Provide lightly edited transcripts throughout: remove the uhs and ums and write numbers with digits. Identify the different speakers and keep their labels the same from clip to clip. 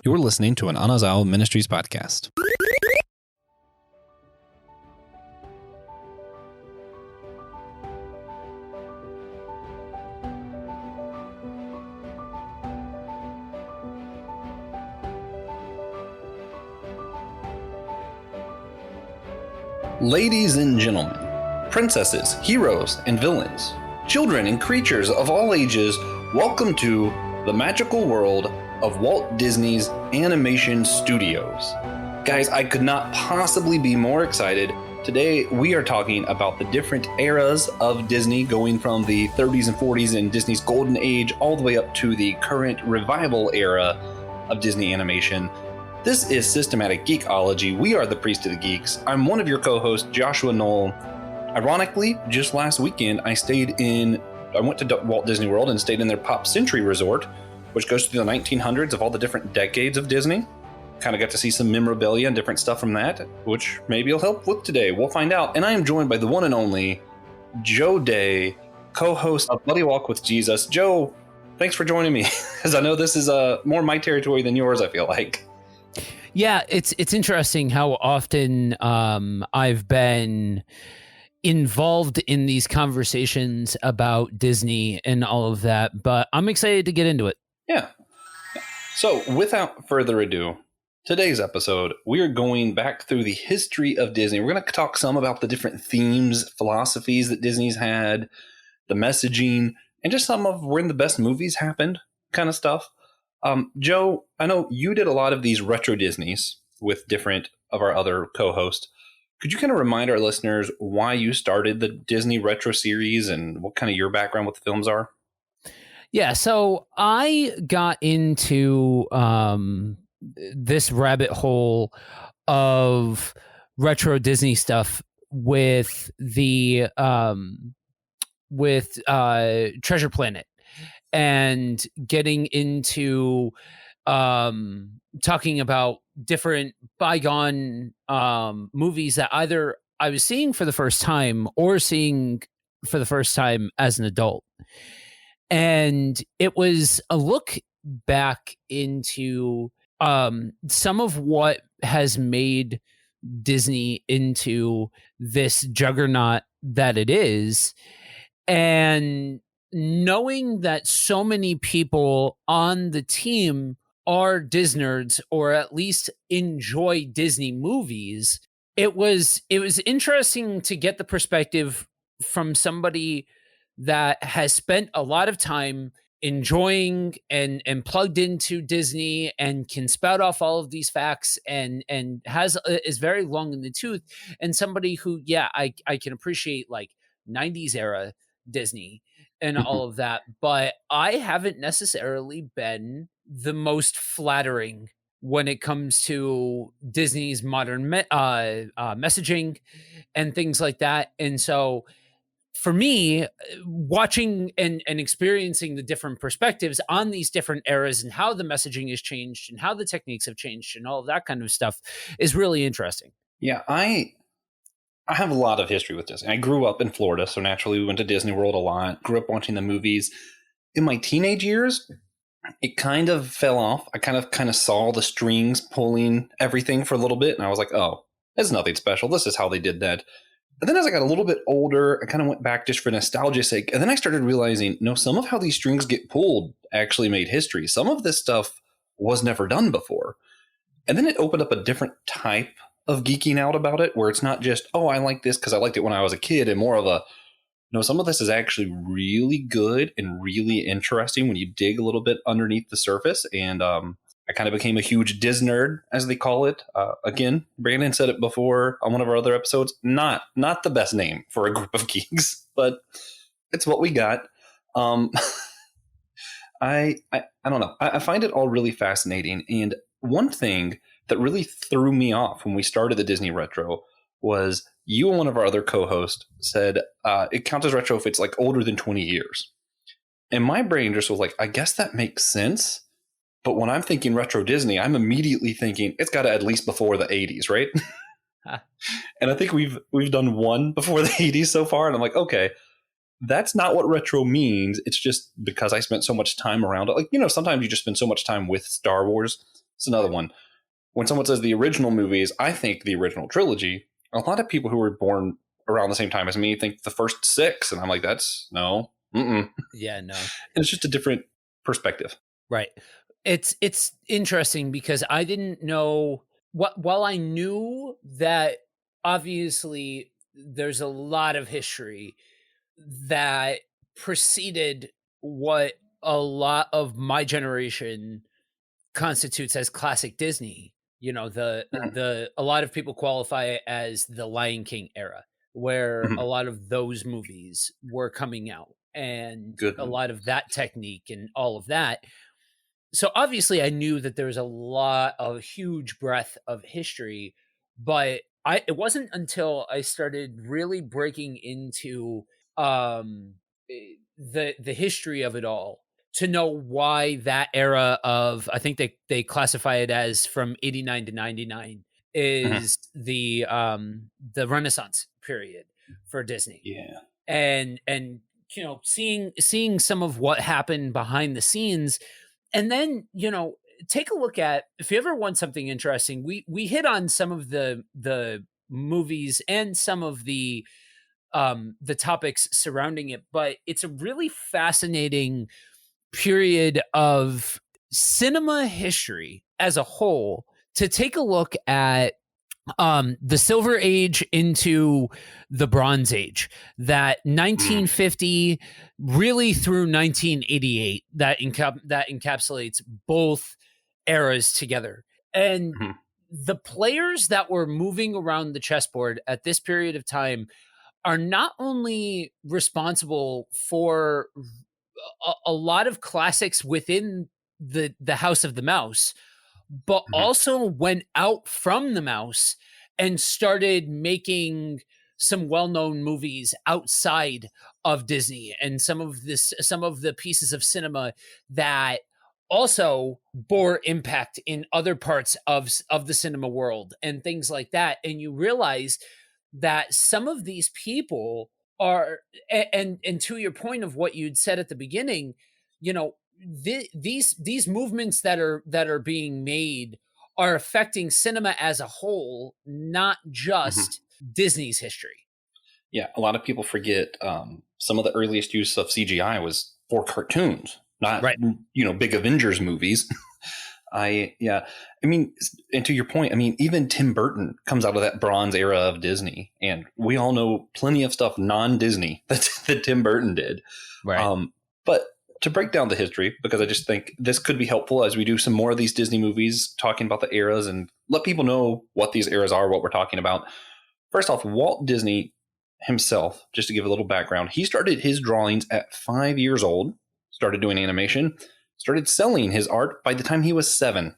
Speaker 1: You're listening to an Anazao Ministries podcast. Ladies and gentlemen, princesses, heroes, and villains, children and creatures of all ages, welcome to the magical world of Walt Disney's Animation Studios. Guys, I could not possibly be more excited. Today, we are talking about the different eras of Disney, going from the 30s and 40s and Disney's golden age all the way up to the current revival era of Disney animation. This is Systematic Geekology. We are the Priest of the Geeks. I'm one of your co-hosts, Joshua Knoll. Ironically, just last weekend, I went to Walt Disney World and stayed in their Pop Century Resort, which goes through the 1900s of all the different decades of Disney. Kind of got to see some memorabilia and different stuff from that, which maybe will help with today. We'll find out. And I am joined by the one and only Joe Day, co-host of Bloody Walk with Jesus. Joe, thanks for joining me, because I know this is more my territory than yours, I feel like.
Speaker 2: Yeah, it's interesting how often I've been involved in these conversations about Disney and all of that, but I'm excited to get into it.
Speaker 1: Yeah. So without further ado, today's episode, we are going back through the history of Disney. We're going to talk some about the different themes, philosophies that Disney's had, the messaging, and just some of when the best movies happened kind of stuff. Joe, I know you did a lot of these retro Disneys with different of our other co-hosts. Could you kind of remind our listeners why you started the Disney retro series and what kind of your background with the films are?
Speaker 2: Yeah, so I got into this rabbit hole of retro Disney stuff with the Treasure Planet, and getting into talking about different bygone movies that either I was seeing for the first time or seeing for the first time as an adult. And it was a look back into some of what has made Disney into this juggernaut that it is. And knowing that so many people on the team are Disnerds, or at least enjoy Disney movies, it was interesting to get the perspective from somebody that has spent a lot of time enjoying and plugged into Disney and can spout off all of these facts and is very long in the tooth, and somebody who, I can appreciate like 90s era Disney and all of that, but I haven't necessarily been the most flattering when it comes to Disney's modern messaging and things like that. And so for me, watching and experiencing the different perspectives on these different eras and how the messaging has changed and how the techniques have changed and all of that kind of stuff is really interesting.
Speaker 1: Yeah, I have a lot of history with Disney. I grew up in Florida, so naturally we went to Disney World a lot, grew up watching the movies. In my teenage years, it kind of fell off. I kind of saw the strings pulling everything for a little bit, and I was like, oh, there's nothing special. This is how they did that. And then as I got a little bit older, I kind of went back just for nostalgia's sake, and then I started realizing, no, some of how these strings get pulled actually made history. Some of this stuff was never done before. And then it opened up a different type of geeking out about it, where it's not just, oh, I like this because I liked it when I was a kid, and more of a, no, some of this is actually really good and really interesting when you dig a little bit underneath the surface. And I kind of became a huge Disnerd, as they call it. Again, Brandon said it before on one of our other episodes, not the best name for a group of geeks, but it's what we got. I don't know. I find it all really fascinating. And one thing that really threw me off when we started the Disney Retro was you and one of our other co-hosts said it counts as retro if it's like older than 20 years. And my brain just was like, I guess that makes sense. But when I'm thinking retro Disney, I'm immediately thinking it's got to at least before the 80s, right? And I think we've done one before the 80s so far. And I'm like, okay, that's not what retro means. It's just because I spent so much time around it. Like, you know, sometimes you just spend so much time with Star Wars It's another one. When someone says the original movies, I think the original trilogy. A lot of people who were born around the same time as me think the first six, and I'm like, that's no. Mm-mm.
Speaker 2: Yeah, no.
Speaker 1: It's just a different perspective.
Speaker 2: Right. It's interesting because I didn't know what while I knew that obviously there's a lot of history that preceded what a lot of my generation constitutes as classic Disney. You know,
Speaker 1: Mhm.
Speaker 2: the a lot of people qualify it as the Lion King era, where a
Speaker 1: Mhm.
Speaker 2: lot of those movies were coming out and
Speaker 1: Good
Speaker 2: a
Speaker 1: movie.
Speaker 2: lot of that technique and all of that. So obviously I knew that there was a lot of huge breadth of history, but I it wasn't until I started really breaking into the history of it all to know why that era of, I think they classify it as from 89 to 99,
Speaker 1: Mhm.
Speaker 2: is the Renaissance period for Disney.
Speaker 1: Yeah.
Speaker 2: And seeing some of what happened behind the scenes, and then take a look at, if you ever want something interesting, we hit on some of the movies and some of the topics surrounding it, but it's a really fascinating period of cinema history as a whole to take a look at the silver age into the bronze age, that
Speaker 1: Mm.
Speaker 2: 1950 really through 1988, that encapsulates both eras together. And
Speaker 1: Mhm.
Speaker 2: the players that were moving around the chessboard at this period of time are not only responsible for a lot of classics within the House of the Mouse, but
Speaker 1: Mhm.
Speaker 2: also went out from the mouse and started making some well-known movies outside of Disney, and some of the pieces of cinema that also bore impact in other parts of the cinema world and things like that. And you realize that some of these people are, and to your point of what you'd said at the beginning, you know, these movements that are being made are affecting cinema as a whole, not
Speaker 1: Mhm.
Speaker 2: just Disney's history.
Speaker 1: Yeah, a lot of people forget some of the earliest use of CGI was for cartoons, not
Speaker 2: Right.
Speaker 1: big Avengers movies. I mean, and to your point, I mean, even Tim Burton comes out of that Bronze era of Disney, and we all know plenty of stuff non-Disney that Tim Burton did.
Speaker 2: Right.
Speaker 1: Um, but to break down the history, because I just think this could be helpful as we do some more of these Disney movies, talking about the eras and let people know what these eras are, what we're talking about. First off, Walt Disney himself, just to give a little background, he started his drawings at 5 years old, started doing animation, started selling his art by the time he was 7,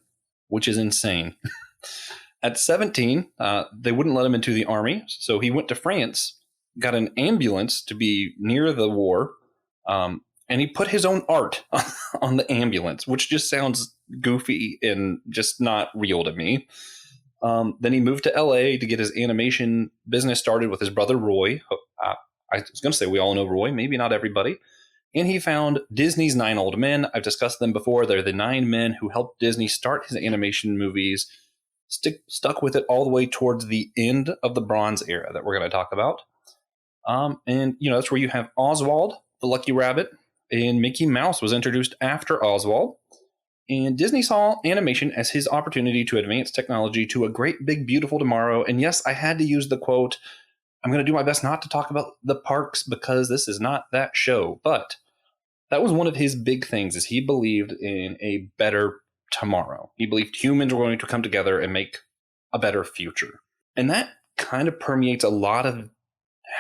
Speaker 1: which is insane. At 17, they wouldn't let him into the army, so he went to France, got an ambulance to be near the war, and he put his own art on the ambulance, which just sounds goofy and just not real to me. Then he moved to LA to get his animation business started with his brother Roy. I was going to say we all know Roy, maybe not everybody. And he found Disney's Nine Old Men. I've discussed them before. They're the 9 men who helped Disney start his animation movies, stuck with it all the way towards the end of the Bronze era that we're going to talk about. And, that's where you have Oswald, the Lucky Rabbit, and Mickey Mouse was introduced after Oswald. And Disney saw animation as his opportunity to advance technology to a great, big, beautiful tomorrow. And yes, I had to use the quote. I'm going to do my best not to talk about the parks because this is not that show. But that was one of his big things is he believed in a better tomorrow. He believed humans were going to come together and make a better future. And that kind of permeates a lot of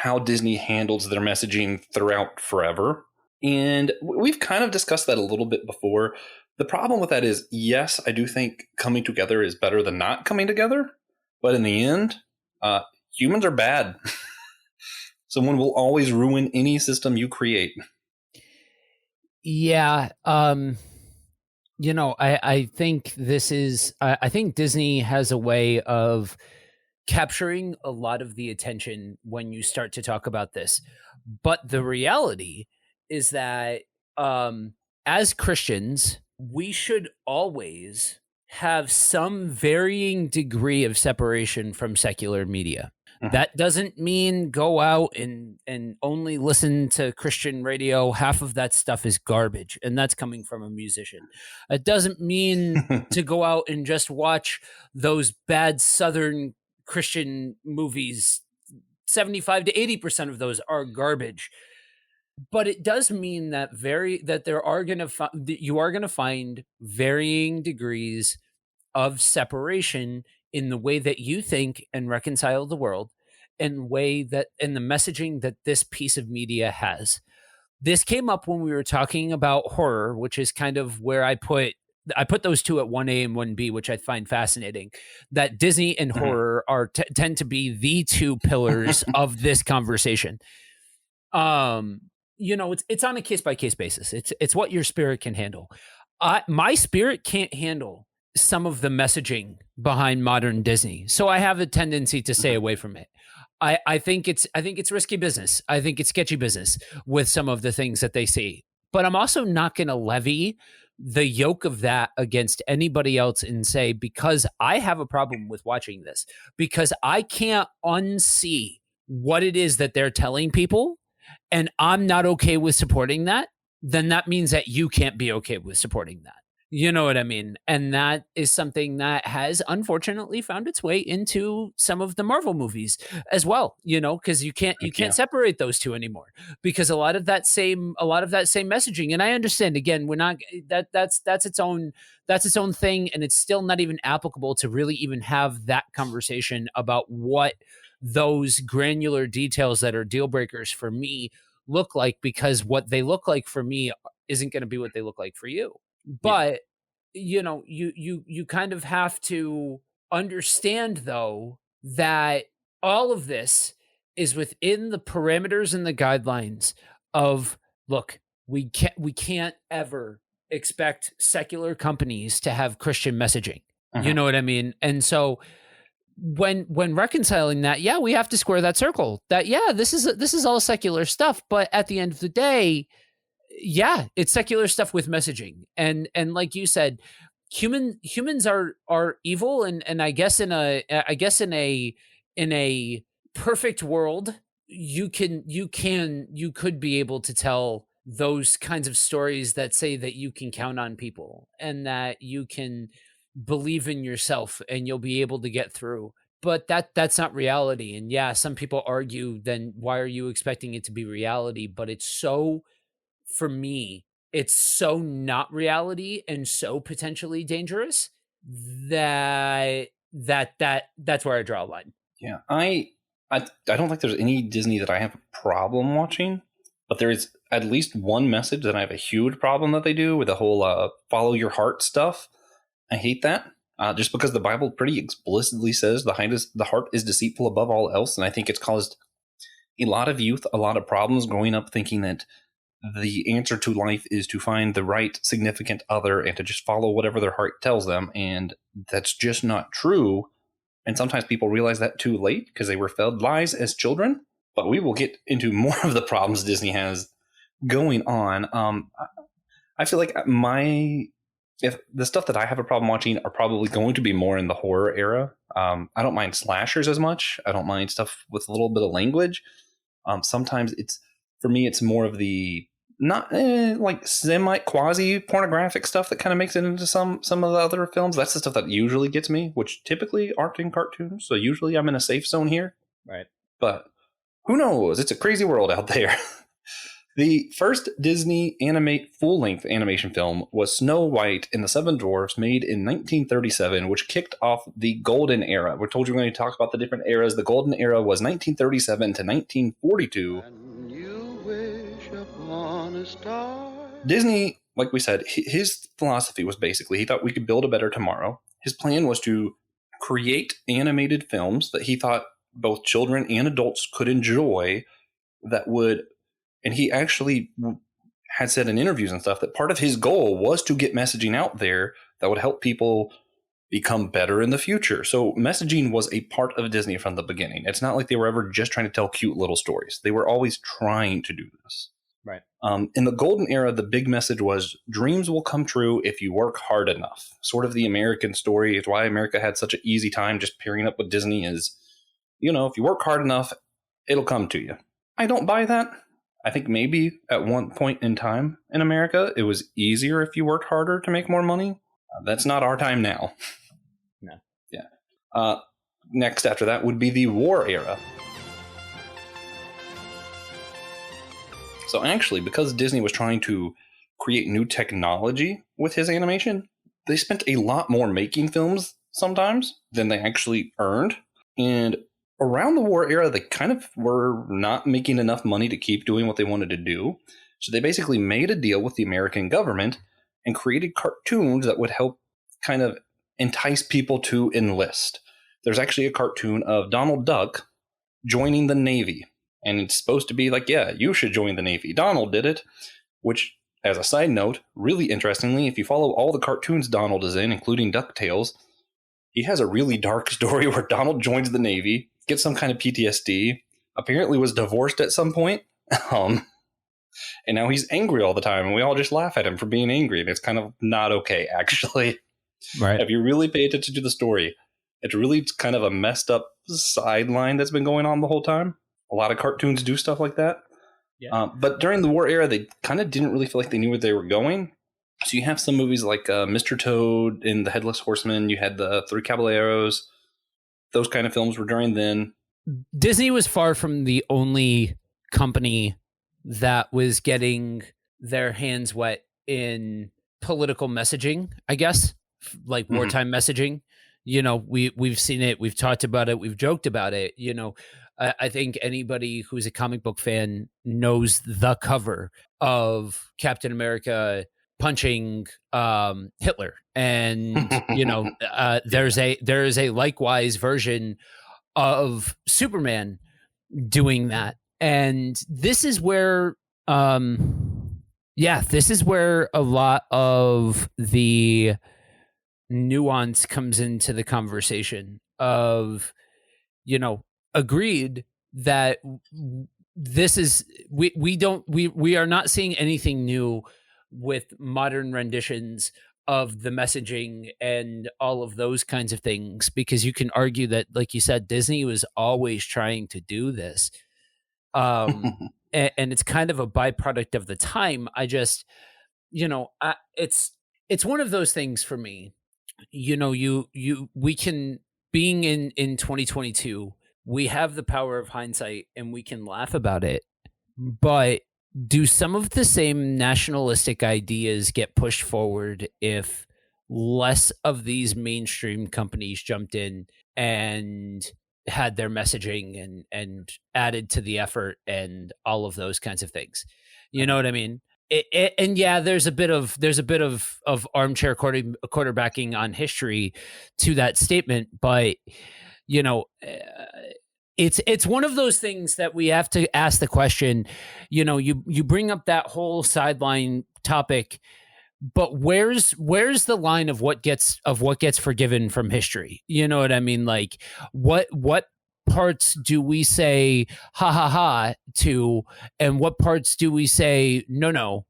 Speaker 1: how Disney handles their messaging throughout forever. And we've kind of discussed that a little bit before. The problem with that is, yes, I do think coming together is better than not coming together. But in the end, humans are bad. Someone will always ruin any system you create.
Speaker 2: Yeah. I think this is, I think Disney has a way of capturing a lot of the attention when you start to talk about this. But the reality is that, as Christians, we should always have some varying degree of separation from secular media.
Speaker 1: Mhm.
Speaker 2: That doesn't mean go out and only listen to Christian radio. Half of that stuff is garbage, and that's coming from a musician. It doesn't mean to go out and just watch those bad Southern Christian movies. 75 to 80% of those are garbage. But it does mean that there are going to you are going to find varying degrees of separation in the way that you think and reconcile the world, and the messaging that this piece of media has. This came up when we were talking about horror, which is kind of where I put those two at 1A and 1B, which I find fascinating. That Disney and
Speaker 1: Mhm.
Speaker 2: horror tend to be the two pillars of this conversation. It's on a case by case basis. It's what your spirit can handle. My spirit can't handle some of the messaging behind modern Disney, so I have a tendency to stay away from it. I think it's risky business. I think it's sketchy business with some of the things that they see. But I'm also not going to levy the yoke of that against anybody else and say, because I have a problem with watching this, because I can't unsee what it is that they're telling people, and I'm not okay with supporting that, then that means that you can't be okay with supporting that. You know what I mean? And that is something that has unfortunately found its way into some of the Marvel movies as well, because you can't
Speaker 1: Yeah.
Speaker 2: separate those two anymore, because a lot of that same messaging, and I understand, again, we're not that's its own thing, and it's still not even applicable to really even have that conversation about what those granular details that are deal breakers for me look like, because what they look like for me isn't going to be what they look like for you.
Speaker 1: Yeah.
Speaker 2: But you kind of have to understand, though, that all of this is within the parameters and the guidelines of, look, we can't ever expect secular companies to have Christian messaging. You
Speaker 1: Mhm.
Speaker 2: know what I mean? And so when reconciling that, yeah, we have to square that circle. That, yeah, this is all secular stuff, but at the end of the day, yeah, it's secular stuff with messaging. And like you said, humans are evil, and I guess in a perfect world, you could be able to tell those kinds of stories that say that you can count on people and that you can believe in yourself and you'll be able to get through. But that's not reality. And yeah, some people argue, then why are you expecting it to be reality? But it's so, for me, it's so not reality and so potentially dangerous that's where I draw a line.
Speaker 1: Yeah, I don't think there's any Disney that I have a problem watching, but there is at least one message that I have a huge problem that they do with the whole follow your heart stuff. I hate that. Just because the Bible pretty explicitly says the heart is deceitful above all else, and I think it's caused a lot of youth a lot of problems growing up thinking that the answer to life is to find the right significant other and to just follow whatever their heart tells them, and that's just not true. And sometimes people realize that too late because they were fed lies as children. But we will get into more of the problems Disney has going on. I feel like if the stuff that I have a problem watching are probably going to be more in the horror era. I don't mind slashers as much. I don't mind stuff with a little bit of language. Sometimes for me, it's more of the not like semi quasi pornographic stuff that kind of makes it into some of the other films. That's the stuff that usually gets me, which typically aren't in cartoons. So usually I'm in a safe zone here.
Speaker 2: Right.
Speaker 1: But who knows? It's a crazy world out there. The first Disney full-length animation film was Snow White and the Seven Dwarfs, made in 1937, which kicked off the Golden Era. We told you we're going to talk about the different eras. The Golden Era was 1937 to 1942.
Speaker 3: And you wish upon a star.
Speaker 1: Disney, like we said, his philosophy was basically he thought we could build a better tomorrow. His plan was to create animated films that he thought both children and adults could enjoy and he actually had said in interviews and stuff that part of his goal was to get messaging out there that would help people become better in the future. So messaging was a part of Disney from the beginning. It's not like they were ever just trying to tell cute little stories. They were always trying to do this.
Speaker 2: Right.
Speaker 1: In the golden era, the big message was dreams will come true if you work hard enough. Sort of the American story. It's why America had such an easy time just pairing up with Disney is, if you work hard enough, it'll come to you. I don't buy that. I think maybe at one point in time in America, it was easier if you worked harder to make more money. That's not our time now.
Speaker 2: No.
Speaker 1: Yeah. Next after that would be the war era. So actually, because Disney was trying to create new technology with his animation, they spent a lot more making films sometimes than they actually earned. And around the war era, they kind of were not making enough money to keep doing what they wanted to do. So they basically made a deal with the American government and created cartoons that would help kind of entice people to enlist. There's actually a cartoon of Donald Duck joining the Navy. And it's supposed to be like, yeah, you should join the Navy. Donald did it, which, as a side note, really interestingly, if you follow all the cartoons Donald is in, including DuckTales, he has a really dark story where Donald joins the Navy, gets some kind of PTSD, apparently was divorced at some point, and now he's angry all the time, and we all just laugh at him for being angry, and it's kind of not okay, actually.
Speaker 2: Right.
Speaker 1: If you really pay attention to the story, it's really kind of a messed up sideline that's been going on the whole time. A lot of cartoons do stuff like that.
Speaker 2: Yeah.
Speaker 1: But during the war era, they kind of didn't really feel like they knew where they were going. So you have some movies like Mr. Toad and The Headless Horseman. You had the Three Caballeros. Those kind of films were during then.
Speaker 2: Disney was far from the only company that was getting their hands wet in political messaging, I guess, like wartime messaging. We've seen it. We've talked about it. We've joked about it. I think anybody who's a comic book fan knows the cover of Captain America punching Hitler, and there is a likewise version of Superman doing that, and this is where a lot of the nuance comes into the conversation of agreed that this is we are not seeing anything new with modern renditions of the messaging and all of those kinds of things, because you can argue that, like you said, Disney was always trying to do this, and it's kind of a byproduct of the time. I just it's one of those things for me. We can, being in 2022, we have the power of hindsight and we can laugh about it, but do some of the same nationalistic ideas get pushed forward if less of these mainstream companies jumped in and had their messaging and added to the effort and all of those kinds of things? You know what I mean? And yeah, there's a bit of armchair quarterbacking on history to that statement, but it's one of those things that we have to ask the question. You bring up that whole sideline topic, but where's the line of what gets forgiven from history? You know what I mean? Like what parts do we say ha ha ha to, and what parts do we say no,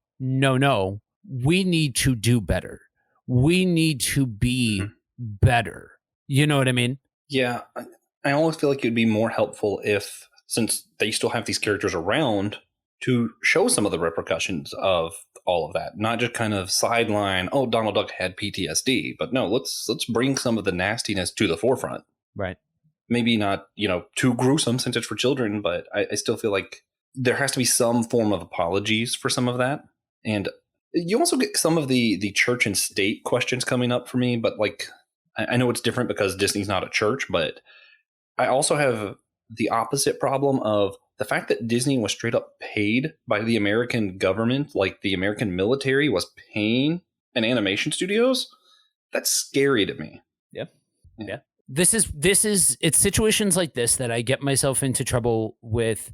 Speaker 2: we need to do better, we need to be better? You know what I mean?
Speaker 1: Yeah, I always feel like it would be more helpful if, since they still have these characters around, to show some of the repercussions of all of that, not just kind of sideline, oh, Donald Duck had PTSD, but no, let's bring some of the nastiness to the forefront.
Speaker 2: Right.
Speaker 1: Maybe not, too gruesome since it's for children, but I still feel like there has to be some form of apologies for some of that. And you also get some of the church and state questions coming up for me, but like, I know it's different because Disney's not a church, but I also have the opposite problem of the fact that Disney was straight up paid by the American government, like the American military was paying an animation studios. That's scary to me.
Speaker 2: Yeah. This is it's situations like this that I get myself into trouble with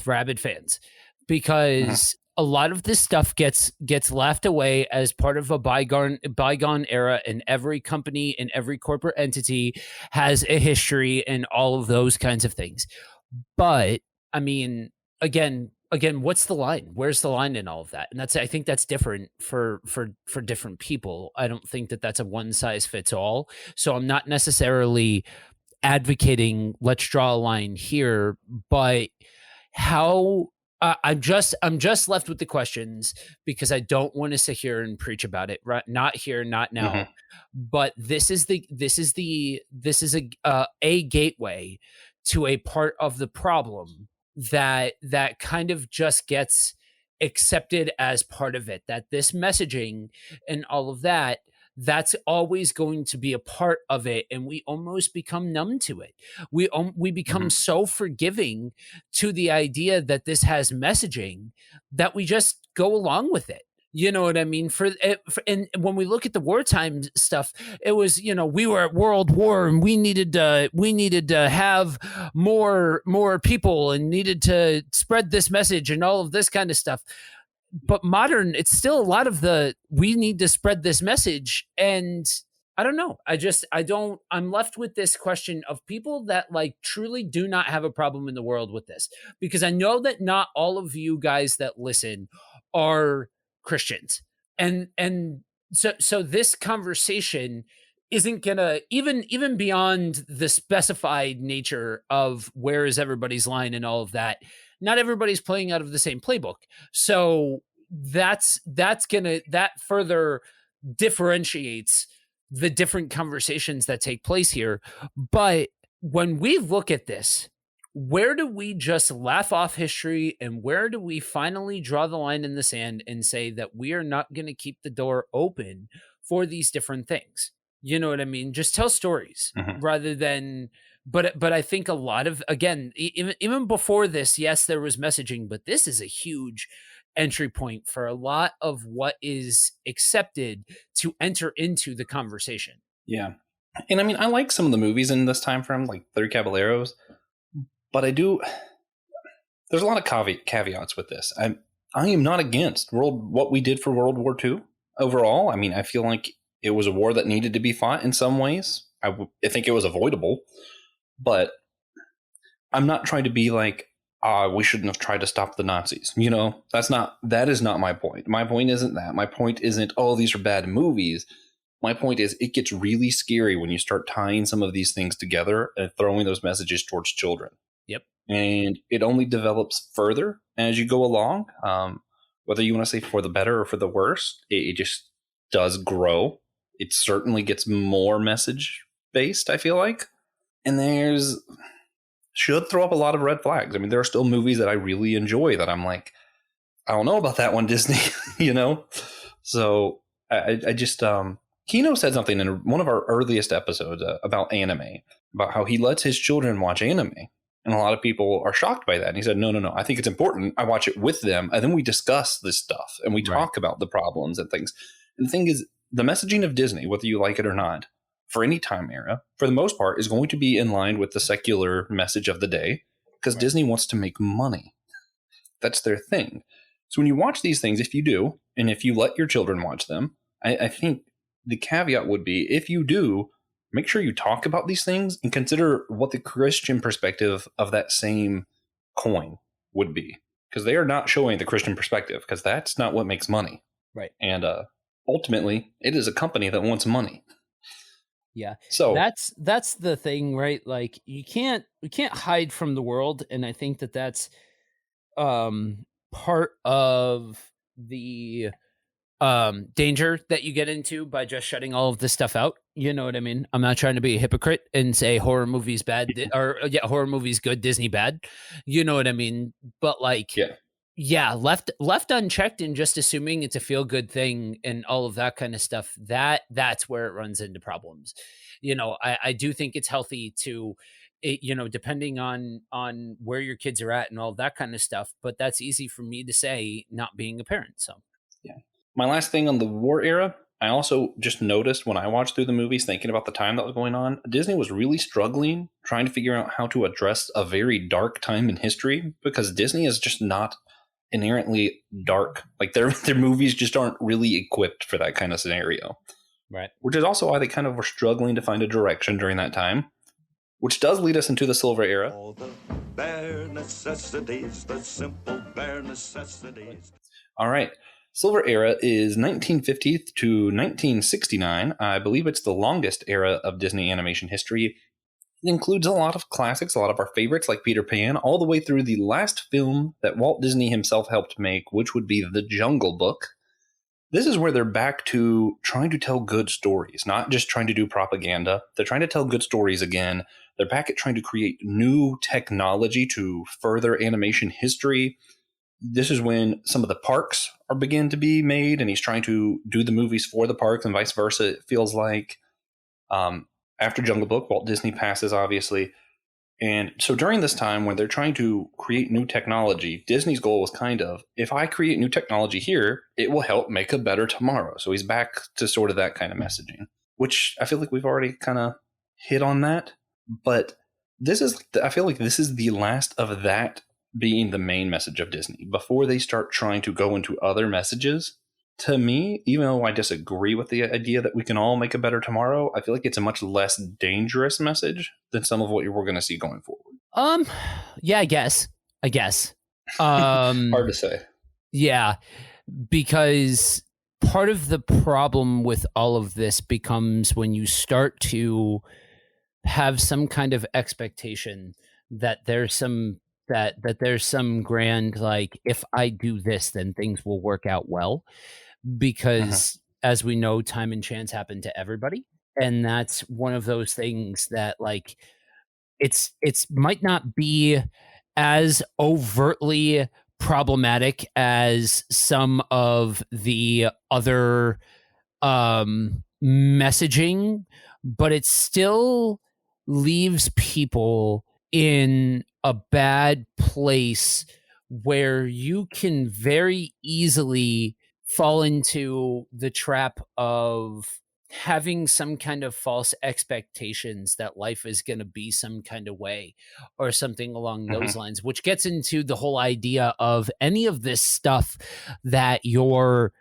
Speaker 2: rabid fans, because a lot of this stuff gets laughed away as part of a bygone era, and every company and every corporate entity has a history and all of those kinds of things. But I mean, again, again, what's the line? Where's the line in all of that? And I think that's different for different people. I don't think that that's a one size fits all. So I'm not necessarily advocating let's draw a line here, but how I'm just left with the questions because I don't want to sit here and preach about it. Right? Not here, not now.
Speaker 1: Mhm.
Speaker 2: But this is a gateway to a part of the problem that kind of just gets accepted as part of it. That this messaging and all of that, that's always going to be a part of it, and we almost become numb to it. We become
Speaker 1: Mhm.
Speaker 2: so forgiving to the idea that this has messaging that we just go along with it. You know what I mean? And when we look at the wartime stuff, it was, we were at World War and we needed to have more people and needed to spread this message and all of this kind of stuff. But modern, it's still a lot of we need to spread this message. And I don't know. I'm left with this question of people that like truly do not have a problem in the world with this, because I know that not all of you guys that listen are Christians. And so this conversation isn't gonna, even beyond the specified nature of where is everybody's line and all of that, not everybody's playing out of the same playbook. So that further differentiates the different conversations that take place here. But when we look at this, where do we just laugh off history, and where do we finally draw the line in the sand and say that we are not going to keep the door open for these different things? You know what I mean? Just tell stories
Speaker 1: Mhm.
Speaker 2: rather than. But I think a lot of, again, even before this, yes, there was messaging, but this is a huge entry point for a lot of what is accepted to enter into the conversation.
Speaker 1: Yeah. And I mean, I like some of the movies in this time frame, like Three Caballeros, but there's a lot of caveats with this. I am not against what we did for World War II overall. I mean, I feel like it was a war that needed to be fought in some ways. I think it was avoidable, but I'm not trying to be like, we shouldn't have tried to stop the Nazis. That is not my point. My point isn't that. My point isn't, oh, these are bad movies. My point is, it gets really scary when you start tying some of these things together and throwing those messages towards children.
Speaker 2: Yep.
Speaker 1: And it only develops further as you go along. Whether you want to say for the better or for the worse, it just does grow. It certainly gets more message based, I feel like. And should throw up a lot of red flags. I mean, there are still movies that I really enjoy that I'm like, I don't know about that one, Disney, So I just, Kino said something in one of our earliest episodes about anime, about how he lets his children watch anime. And a lot of people are shocked by that. And he said, no, I think it's important. I watch it with them. And then we discuss this stuff and we talk about the problems and things. And the thing is, the messaging of Disney, whether you like it or not, for any time era, for the most part, is going to be in line with the secular message of the day, because Disney wants to make money. That's their thing. So when you watch these things, if you do, and if you let your children watch them, I think the caveat would be, if you do, make sure you talk about these things and consider what the Christian perspective of that same coin would be. Because they are not showing the Christian perspective, because that's not what makes money.
Speaker 2: Right.
Speaker 1: And ultimately, it is a company that wants money.
Speaker 2: Yeah.
Speaker 1: So
Speaker 2: that's the thing, right? Like we can't hide from the world, and I think that's part of the danger that you get into by just shutting all of this stuff out. You know what I mean? I'm not trying to be a hypocrite and say horror movies bad or horror movies good, Disney bad. You know what I mean? But like, yeah, left unchecked and just assuming it's a feel good thing and all of that kind of stuff, that's where it runs into problems. I do think it's healthy to, depending on where your kids are at and all that kind of stuff, but that's easy for me to say, not being a parent. So
Speaker 1: yeah. My last thing on the war era, I also just noticed when I watched through the movies, thinking about the time that was going on, Disney was really struggling trying to figure out how to address a very dark time in history, because Disney is just not inherently dark. Like their movies just aren't really equipped for that kind of scenario.
Speaker 2: Right.
Speaker 1: Which is also why they kind of were struggling to find a direction during that time, which does lead us into the Silver Era.
Speaker 3: All the
Speaker 4: bare necessities, the simple bare necessities.
Speaker 1: All right. Silver Era is 1950 to 1969. I believe it's the longest era of Disney animation history. It includes a lot of classics, a lot of our favorites like Peter Pan, all the way through the last film that Walt Disney himself helped make, which would be The Jungle Book. This is where they're back to trying to tell good stories, not just trying to do propaganda. They're trying to tell good stories again. They're back at trying to create new technology to further animation history. This is when some of the parks are begin to be made, and he's trying to do the movies for the parks and vice versa. It feels like after Jungle Book, Walt Disney passes, obviously. And so during this time when they're trying to create new technology, Disney's goal was kind of, if I create new technology here, it will help make a better tomorrow. So he's back to sort of that kind of messaging, which I feel like we've already kind of hit on that. But I feel like this is the last of that being the main message of Disney before they start trying to go into other messages. To me, even though I disagree with the idea that we can all make a better tomorrow, I feel like it's a much less dangerous message than some of what we're going to see going forward.
Speaker 2: Yeah, I guess.
Speaker 1: Hard to say.
Speaker 2: Yeah, because part of the problem with all of this becomes when you start to have some kind of expectation that there's some grand, like, if I do this, then things will work out well, because as we know, time and chance happen to everybody, and that's one of those things that, like, it's might not be as overtly problematic as some of the other messaging, but it still leaves people in a bad place where you can very easily fall into the trap of having some kind of false expectations that life is going to be some kind of way or something along those lines, which gets into the whole idea of any of this stuff that you're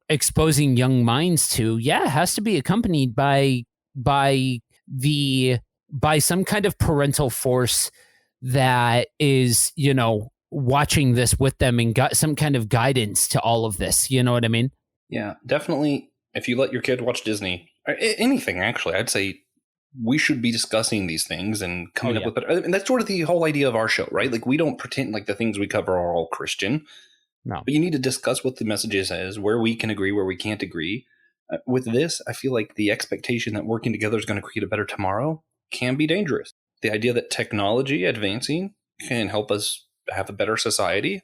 Speaker 2: exposing young minds to. Yeah, it has to be accompanied by some kind of parental force that is, watching this with them and got some kind of guidance to all of this. You know what I mean?
Speaker 1: Yeah, definitely. If you let your kid watch Disney, or anything, actually, I'd say we should be discussing these things and coming up with it. And that's sort of the whole idea of our show, right? Like, we don't pretend like the things we cover are all Christian.
Speaker 2: No.
Speaker 1: But you need to discuss what the messages is, where we can agree, where we can't agree. With this, I feel like the expectation that working together is going to create a better tomorrow can be dangerous. The idea that technology advancing can help us have a better society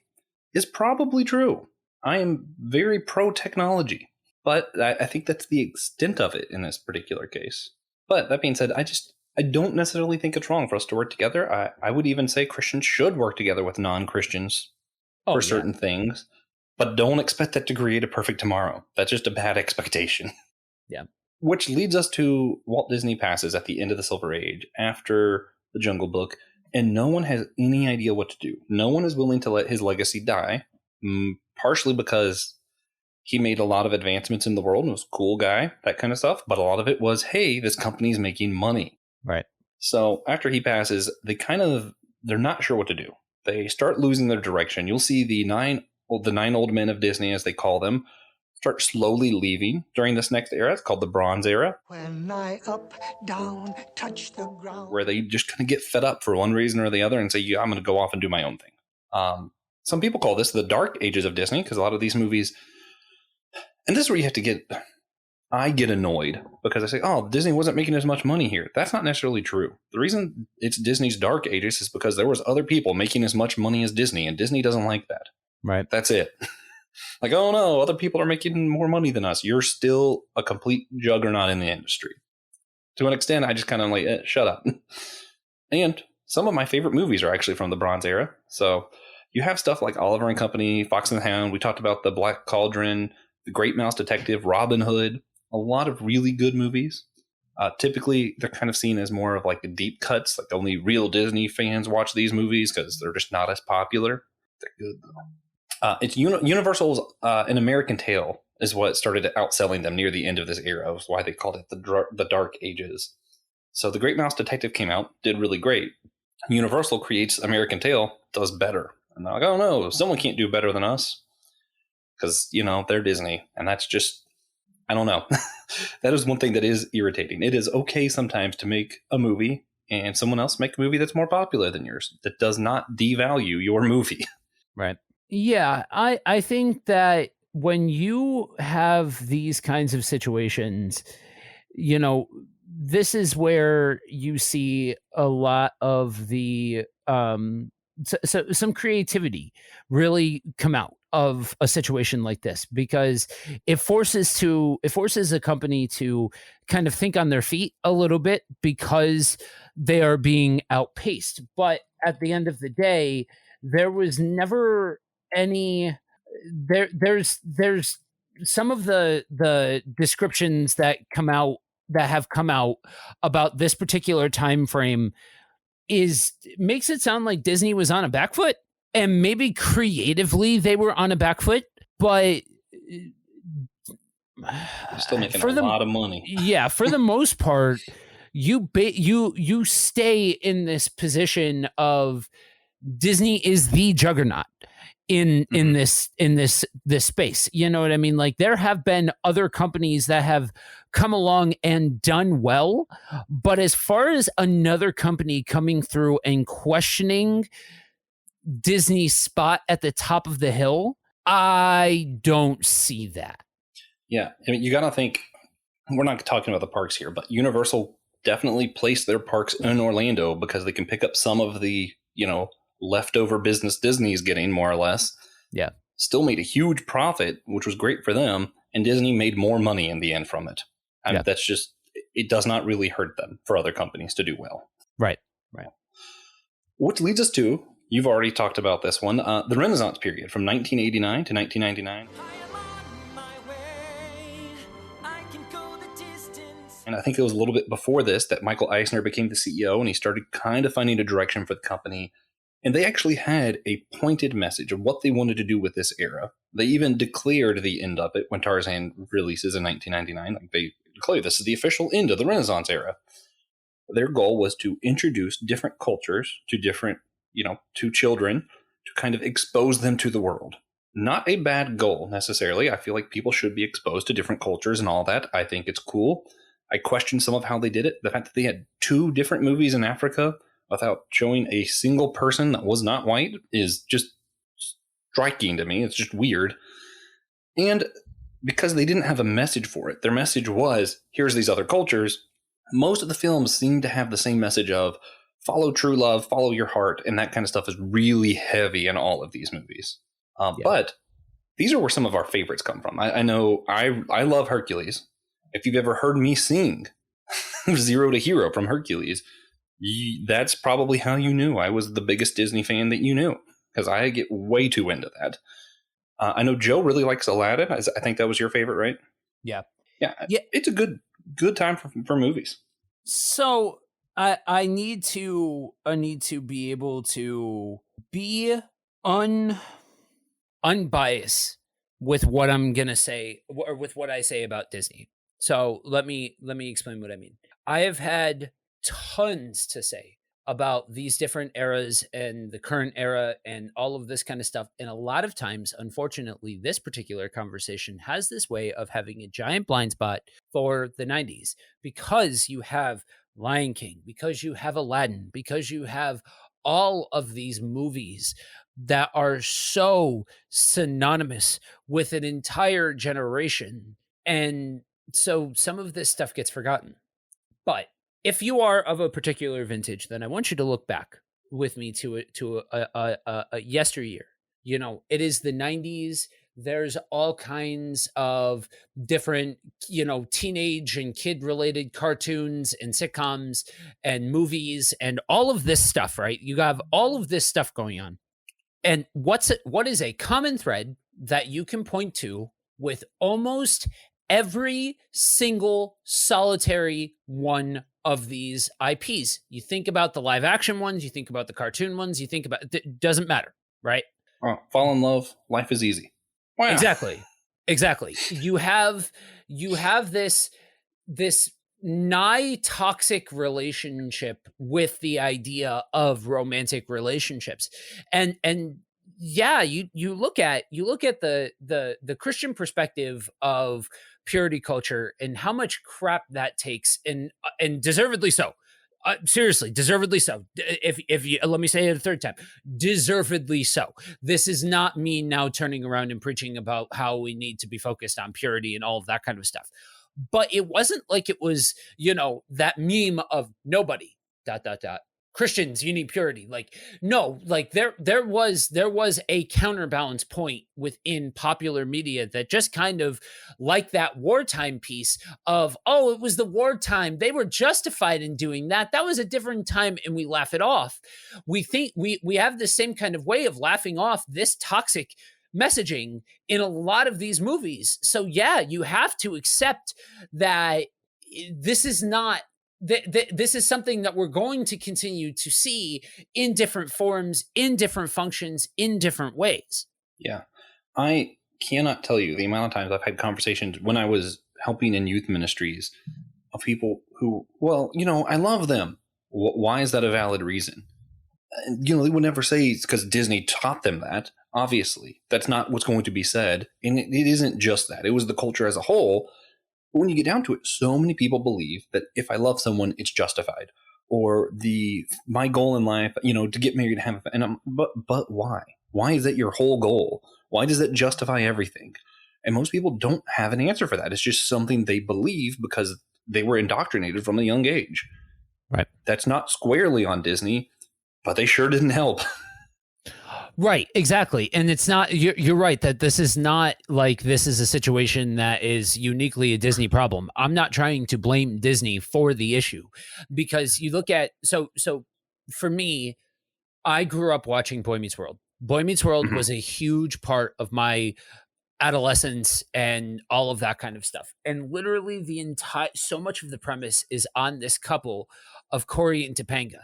Speaker 1: is probably true. I am very pro-technology, but I think that's the extent of it in this particular case. But that being said, I don't necessarily think it's wrong for us to work together. I would even say Christians should work together with non-Christians for certain things. But don't expect that to create a perfect tomorrow. That's just a bad expectation.
Speaker 2: Yeah.
Speaker 1: Which leads us to Walt Disney passes at the end of the Silver Age after the Jungle Book, and no one has any idea what to do. No one is willing to let his legacy die, partially because he made a lot of advancements in the world and was a cool guy, that kind of stuff. But a lot of it was, hey, this company's making money.
Speaker 2: Right.
Speaker 1: So after he passes, they're not sure what to do. They start losing their direction. You'll see the nine old men of Disney, as they call them, start slowly leaving during this next era. It's called the Bronze Era.
Speaker 5: When I up, down, touch the ground.
Speaker 1: Where they just kind of get fed up for one reason or the other and say, yeah, I'm going to go off and do my own thing. Some people call this the Dark Ages of Disney, because a lot of these movies, and this is where you have to I get annoyed because I say, oh, Disney wasn't making as much money here. That's not necessarily true. The reason it's Disney's Dark Ages is because there was other people making as much money as Disney, and Disney doesn't like that.
Speaker 2: Right.
Speaker 1: That's it. Like, oh no, other people are making more money than us. You're still a complete juggernaut in the industry. To an extent, I just kind of like, shut up. And some of my favorite movies are actually from the Bronze Era. So you have stuff like Oliver and Company, Fox and the Hound. We talked about The Black Cauldron, The Great Mouse Detective, Robin Hood. A lot of really good movies. Typically, they're kind of seen as more of like the deep cuts. Like only real Disney fans watch these movies because they're just not as popular. They're good though. It's Universal's An American Tale is what started outselling them near the end of this era. That's why they called it the Dark Ages. So The Great Mouse Detective came out, did really great. Universal creates American Tail, does better. And they're like, oh no, someone can't do better than us. Because, they're Disney. And that's just, I don't know. That is one thing that is irritating. It is okay sometimes to make a movie and someone else make a movie that's more popular than yours. That does not devalue your movie.
Speaker 2: Right. Yeah, I think that when you have these kinds of situations, this is where you see a lot of the so some creativity really come out of a situation like this, because it forces a company to kind of think on their feet a little bit because they are being outpaced. But at the end of the day, there was never any there's some of the descriptions that have come out about this particular time frame makes it sound like Disney was on a back foot, and maybe creatively they were on a back foot, but
Speaker 1: They're still making a lot of money.
Speaker 2: Yeah, for the most part, you stay in this position of Disney is the juggernaut in this space. You know what I mean? Like, there have been other companies that have come along and done well, but as far as another company coming through and questioning Disney's spot at the top of the hill, I don't see that.
Speaker 1: Yeah, I mean, you got to think, we're not talking about the parks here, but Universal definitely placed their parks in Orlando because they can pick up some of the, leftover business Disney's getting, more or less.
Speaker 2: Yeah.
Speaker 1: Still made a huge profit, which was great for them, and Disney made more money in the end from it. I mean, that's just, it does not really hurt them for other companies to do well.
Speaker 2: Right.
Speaker 1: Which leads us to, you've already talked about this one, the Renaissance period from 1989 to 1999. And I think it was a little bit before this that Michael Eisner became the CEO, and he started kind of finding a direction for the company. And they actually had a pointed message of what they wanted to do with this era. They even declared the end of it when Tarzan releases in 1999. Like, they declared this is the official end of the Renaissance era. Their goal was to introduce different cultures to different, to children, to kind of expose them to the world. Not a bad goal necessarily. I feel like people should be exposed to different cultures and all that. I think it's cool. I question some of how they did it. The fact that they had 2 different movies in Africa without showing a single person that was not white is just striking to me. It's just weird. And because they didn't have a message for it, their message was, here's these other cultures. Most of the films seem to have the same message of follow true love, follow your heart, and that kind of stuff is really heavy in all of these movies. But these are where some of our favorites come from. I know I love Hercules. If you've ever heard me sing Zero to Hero from Hercules, that's probably how you knew I was the biggest Disney fan that you knew, because I get way too into that. I know Joe really likes Aladdin. I think that was your favorite, right?
Speaker 2: Yeah.
Speaker 1: It's a good time for movies.
Speaker 2: So I need to be able to be unbiased with what I'm gonna say, or with what I say about Disney. So let me explain what I mean. I have had tons to say about these different eras and the current era and all of this kind of stuff. And a lot of times, unfortunately, this particular conversation has this way of having a giant blind spot for the 90s, because you have Lion King, because you have Aladdin, because you have all of these movies that are so synonymous with an entire generation. And so some of this stuff gets forgotten. But if you are of a particular vintage, then I want you to look back with me to a yesteryear. It is the 90s. There's all kinds of different, teenage and kid related cartoons and sitcoms and movies and all of this stuff, right? You have all of this stuff going on. And what is a common thread that you can point to with almost every single solitary one of these IPs? You think about the live action ones, you think about the cartoon ones, you think about it doesn't matter, right?
Speaker 1: Oh, fall in love, life is easy. Wow.
Speaker 2: Exactly. You have this nigh toxic relationship with the idea of romantic relationships. And yeah, you look at the Christian perspective of purity culture and how much crap that takes, and deservedly so. Seriously, deservedly so. If you let me say it a third time, deservedly so. This is not me now turning around and preaching about how we need to be focused on purity and all of that kind of stuff. But it wasn't like it was, that meme of nobody dot dot dot Christians, you need purity. Like, no, like there was a counterbalance point within popular media that just kind of, like that wartime piece of, oh, it was the wartime, they were justified in doing that, that was a different time, and we laugh it off. We think we have the same kind of way of laughing off this toxic messaging in a lot of these movies. So yeah, you have to accept that this is not this is something that we're going to continue to see in different forms, in different functions, in different ways.
Speaker 1: Yeah. I cannot tell you the amount of times I've had conversations when I was helping in youth ministries of people who, well, I love them. Why is that a valid reason? They would never say it's because Disney taught them that. Obviously, that's not what's going to be said. And it isn't just that. It was the culture as a whole. But when you get down to it, so many people believe that if I love someone, it's justified. Or my goal in life, to get married and have but why? Why is that your whole goal? Why does that justify everything? And most people don't have an answer for that. It's just something they believe because they were indoctrinated from a young age.
Speaker 2: Right.
Speaker 1: That's not squarely on Disney, but they sure didn't help.
Speaker 2: Right, exactly. And it's not, you're right that this is not like this is a situation that is uniquely a Disney problem. I'm not trying to blame Disney for the issue, because you look at, so for me, I grew up watching Boy Meets World. Boy Meets World was a huge part of my adolescence and all of that kind of stuff. And literally so much of the premise is on this couple of Corey and Topanga.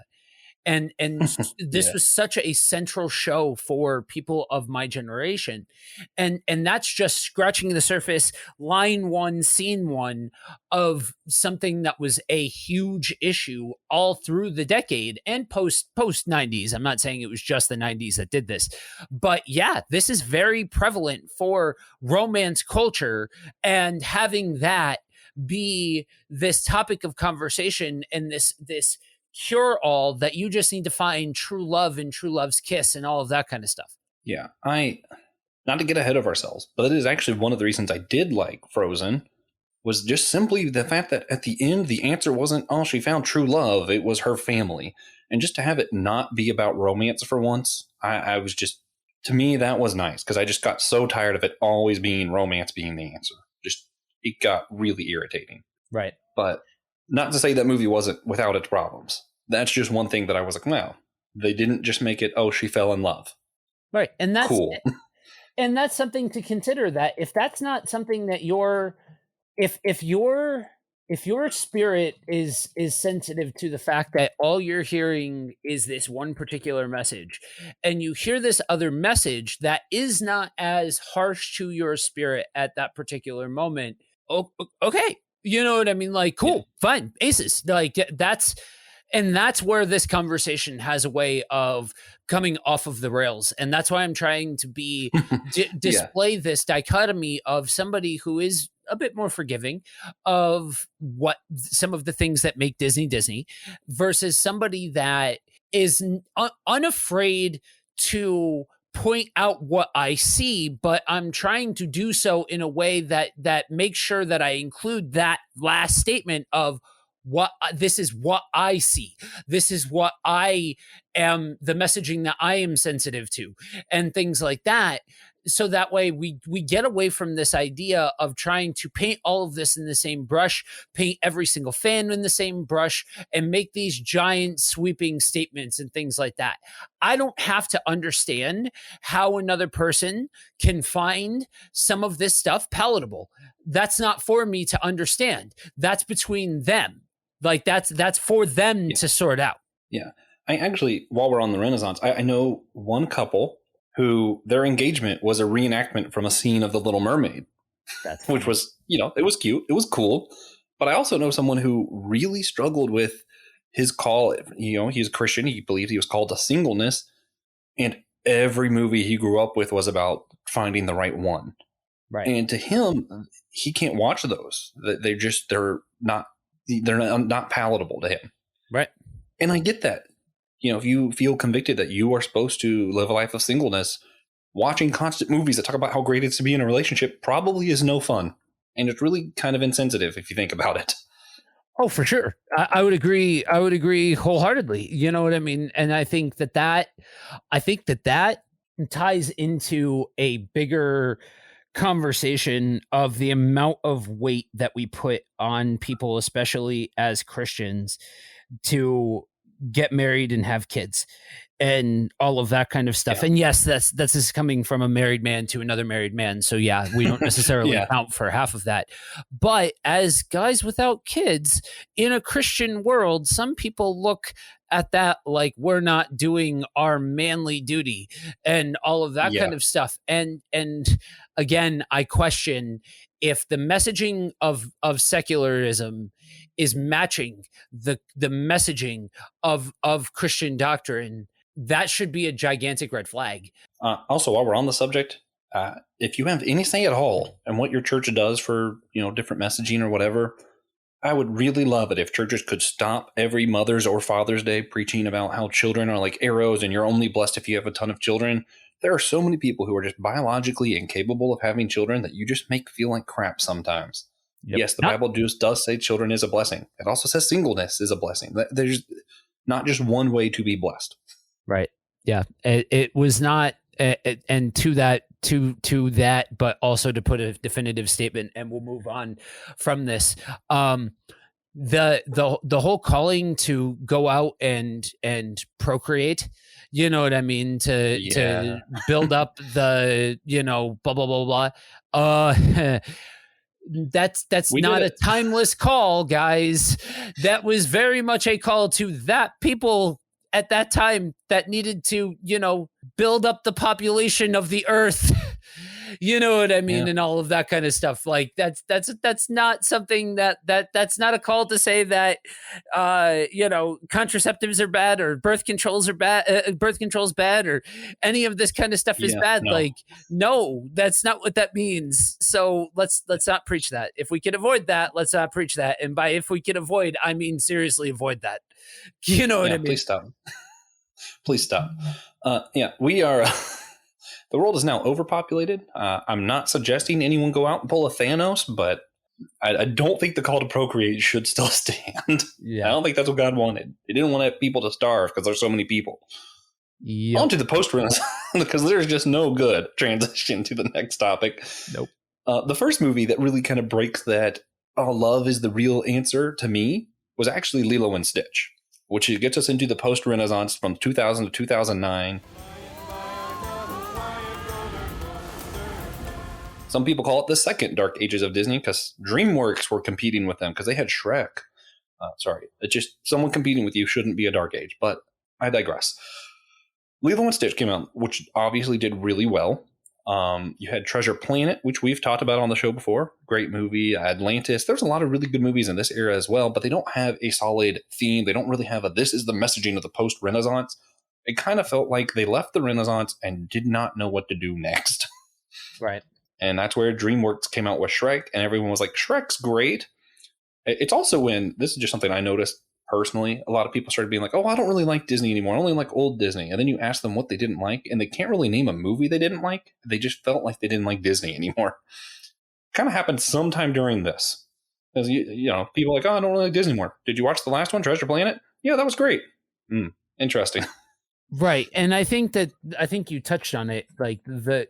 Speaker 2: And this was such a central show for people of my generation. And that's just scratching the surface, line one, scene one of something that was a huge issue all through the decade and post 90s. I'm not saying it was just the 90s that did this, but yeah, this is very prevalent for romance culture, and having that be this topic of conversation and this cure all that you just need to find true love and true love's kiss and all of that kind of stuff.
Speaker 1: Yeah. Not to get ahead of ourselves, but it is actually one of the reasons I did like Frozen was just simply the fact that at the end, the answer wasn't, oh, she found true love. It was her family. And just to have it not be about romance for once, I was just, to me, that was nice, because I just got so tired of it always being romance being the answer. It got really irritating.
Speaker 2: Right.
Speaker 1: But not to say that movie wasn't without its problems. That's just one thing that I was like, wow, they didn't just make it, oh, she fell in love.
Speaker 2: Right. And that's
Speaker 1: cool.
Speaker 2: And that's something to consider, that if that's not something that if your spirit is sensitive to the fact that all you're hearing is this one particular message, and you hear this other message that is not as harsh to your spirit at that particular moment, okay. You know what I mean? Like, cool, fine, aces. Like, that's where this conversation has a way of coming off of the rails. And that's why I'm trying to be display this dichotomy of somebody who is a bit more forgiving of what some of the things that make Disney versus somebody that is unafraid to point out what I see, but I'm trying to do so in a way that makes sure that I include that last statement of this is what I see. This is what I am, the messaging that I am sensitive to, and things like that. So that way we get away from this idea of trying to paint all of this in the same brush, paint every single fan in the same brush, and make these giant sweeping statements and things like that. I don't have to understand how another person can find some of this stuff palatable. That's not for me to understand. That's between them. Like, that's for them to sort out.
Speaker 1: Yeah. I actually, while we're on the Renaissance, I know one couple who their engagement was a reenactment from a scene of The Little Mermaid, which was, it was cute. It was cool. But I also know someone who really struggled with his call. He's a Christian. He believed he was called to singleness. And every movie he grew up with was about finding the right one.
Speaker 2: Right.
Speaker 1: And to him, he can't watch those. They're not palatable to him.
Speaker 2: Right.
Speaker 1: And I get that. If you feel convicted that you are supposed to live a life of singleness, watching constant movies that talk about how great it is to be in a relationship probably is no fun. And it's really kind of insensitive if you think about it.
Speaker 2: Oh, for sure. I would agree. I would agree wholeheartedly. You know what I mean? And I think that ties into a bigger conversation of the amount of weight that we put on people, especially as Christians, to get married and have kids and all of that kind of stuff.
Speaker 1: Yeah.
Speaker 2: And yes, that's just coming from a married man to another married man. So yeah, we don't necessarily account for half of that. But as guys without kids in a Christian world, some people look at that like we're not doing our manly duty and all of that kind of stuff. And again, I question if the messaging of secularism is matching the messaging of Christian doctrine. That should be a gigantic red flag.
Speaker 1: Also, while we're on the subject, if you have any say at all in what your church does for different messaging or whatever, I would really love it if churches could stop every Mother's or Father's Day preaching about how children are like arrows and you're only blessed if you have a ton of children. There are so many people who are just biologically incapable of having children that you just make feel like crap sometimes. Yep. Yes, the Bible does say children is a blessing. It also says singleness is a blessing. There's not just one way to be blessed.
Speaker 2: Right. Yeah. It was not, and to that, but also to put a definitive statement, and we'll move on from this. The whole calling to go out and procreate, you know what I mean? To build up the, blah, blah, blah, blah. That's not a timeless call, guys. That was very much a call to that people at that time that needed to, build up the population of the earth. You know what I mean? Yeah. And all of that kind of stuff. Like that's not something that's not a call to say that, contraceptives are bad or birth control's bad or any of this kind of stuff is bad. No. Like, no, that's not what that means. So let's not preach that. If we can avoid that, let's not preach that. And by if we can avoid, I mean, seriously avoid that. You know what I mean?
Speaker 1: Please stop. Please stop. We are... The world is now overpopulated. I'm not suggesting anyone go out and pull a Thanos, but I don't think the call to procreate should still stand. Yeah. I don't think that's what God wanted. He didn't want people to starve because there's so many people. Yep. On to the post-Renaissance, because there's just no good transition to the next topic.
Speaker 2: Nope.
Speaker 1: The first movie that really kind of breaks that love is the real answer to me was actually Lilo and Stitch, which gets us into the post-Renaissance from 2000 to 2009. Some people call it the second Dark Ages of Disney because DreamWorks were competing with them because they had Shrek. It's just someone competing with you shouldn't be a Dark Age, but I digress. Lilo and Stitch came out, which obviously did really well. You had Treasure Planet, which we've talked about on the show before. Great movie. Atlantis. There's a lot of really good movies in this era as well, but they don't have a solid theme. They don't really have this is the messaging of the post-Renaissance. It kind of felt like they left the Renaissance and did not know what to do next.
Speaker 2: Right.
Speaker 1: And that's where DreamWorks came out with Shrek, and everyone was like, Shrek's great. It's also when, this is just something I noticed personally, a lot of people started being like, oh, I don't really like Disney anymore. I only like old Disney. And then you ask them what they didn't like, and they can't really name a movie they didn't like. They just felt like they didn't like Disney anymore. Kind of happened sometime during this. Because, people are like, oh, I don't really like Disney anymore. Did you watch the last one, Treasure Planet? Yeah, that was great. Interesting.
Speaker 2: Right. And I think you touched on it. Like the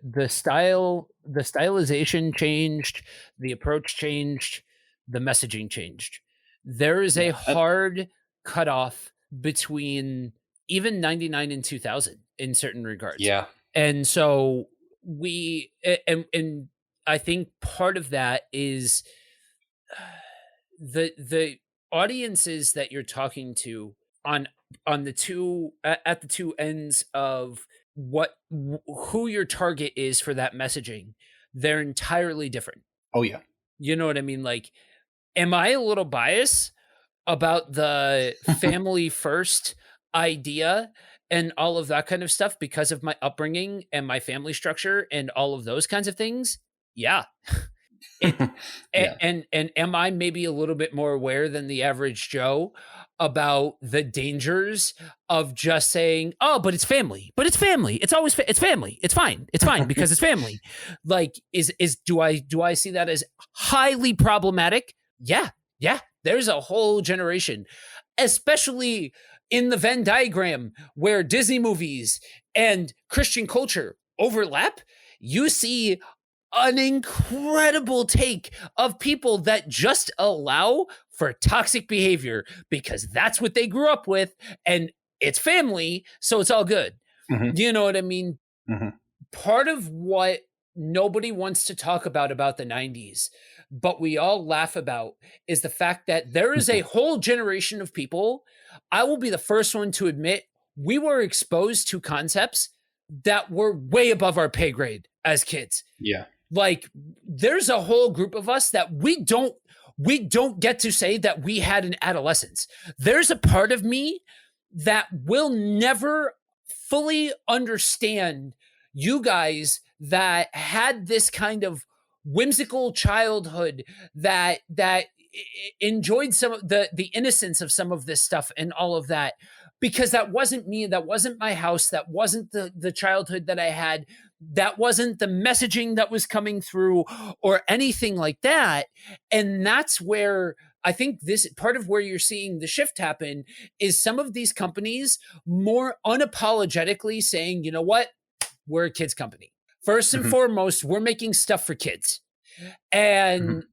Speaker 2: stylization changed, the approach changed, the messaging changed. There is a hard cutoff between even 99 and 2000 in certain regards.
Speaker 1: Yeah.
Speaker 2: And so and I think part of that is the audiences that you're talking to on the two at the two ends of who your target is for that messaging. They're entirely different.
Speaker 1: Oh yeah.
Speaker 2: You know what I mean? Like am I a little biased about the family first idea and all of that kind of stuff because of my upbringing and my family structure and all of those kinds of things? Yeah. It,
Speaker 1: Yeah.
Speaker 2: and am I maybe a little bit more aware than the average Joe about the dangers of just saying, "Oh, but it's family. But it's family. It's always it's family. It's fine. It's fine because it's family." Like is do I see that as highly problematic? Yeah. Yeah. There's a whole generation, especially in the Venn diagram where Disney movies and Christian culture overlap. You see an incredible take of people that just allow for toxic behavior because that's what they grew up with and it's family, so it's all good.
Speaker 1: Mhm.
Speaker 2: You know what I mean?
Speaker 1: Mhm.
Speaker 2: Part of what nobody wants to talk about the 90s, but we all laugh about, is the fact that there is a whole generation of people. I will be the first one to admit we were exposed to concepts that were way above our pay grade as kids.
Speaker 1: Yeah.
Speaker 2: Like there's a whole group of us that we don't get to say that we had an adolescence. There's a part of me that will never fully understand you guys that had this kind of whimsical childhood that enjoyed some of the innocence of some of this stuff and all of that, because that wasn't me, that wasn't my house, that wasn't the childhood that I had, that wasn't the messaging that was coming through or anything like that. And that's where I think this part of where you're seeing the shift happen is some of these companies more unapologetically saying, you know what, we're a kids company. First and foremost, we're making stuff for kids. And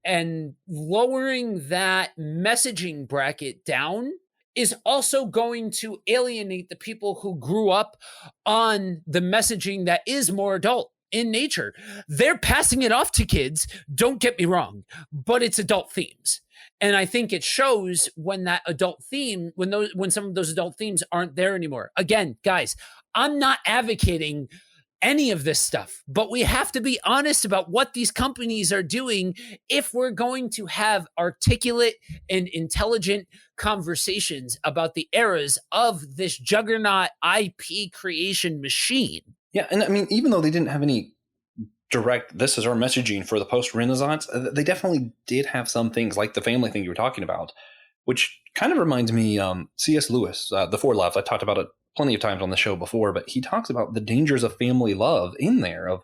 Speaker 2: lowering that messaging bracket down is also going to alienate the people who grew up on the messaging that is more adult in nature. They're passing it off to kids, don't get me wrong, but it's adult themes. And I think it shows when that adult theme, when some of those adult themes aren't there anymore. Again, guys, I'm not advocating any of this stuff, but we have to be honest about what these companies are doing if we're going to have articulate and intelligent conversations about the eras of this juggernaut IP creation machine.
Speaker 1: Yeah, and I mean, even though they didn't have any direct, this is our messaging for the post-Renaissance, they definitely did have some things like the family thing you were talking about, which kind of reminds me, C.S. Lewis, The Four Loves. I talked about it plenty of times on the show before, but he talks about the dangers of family love in there, of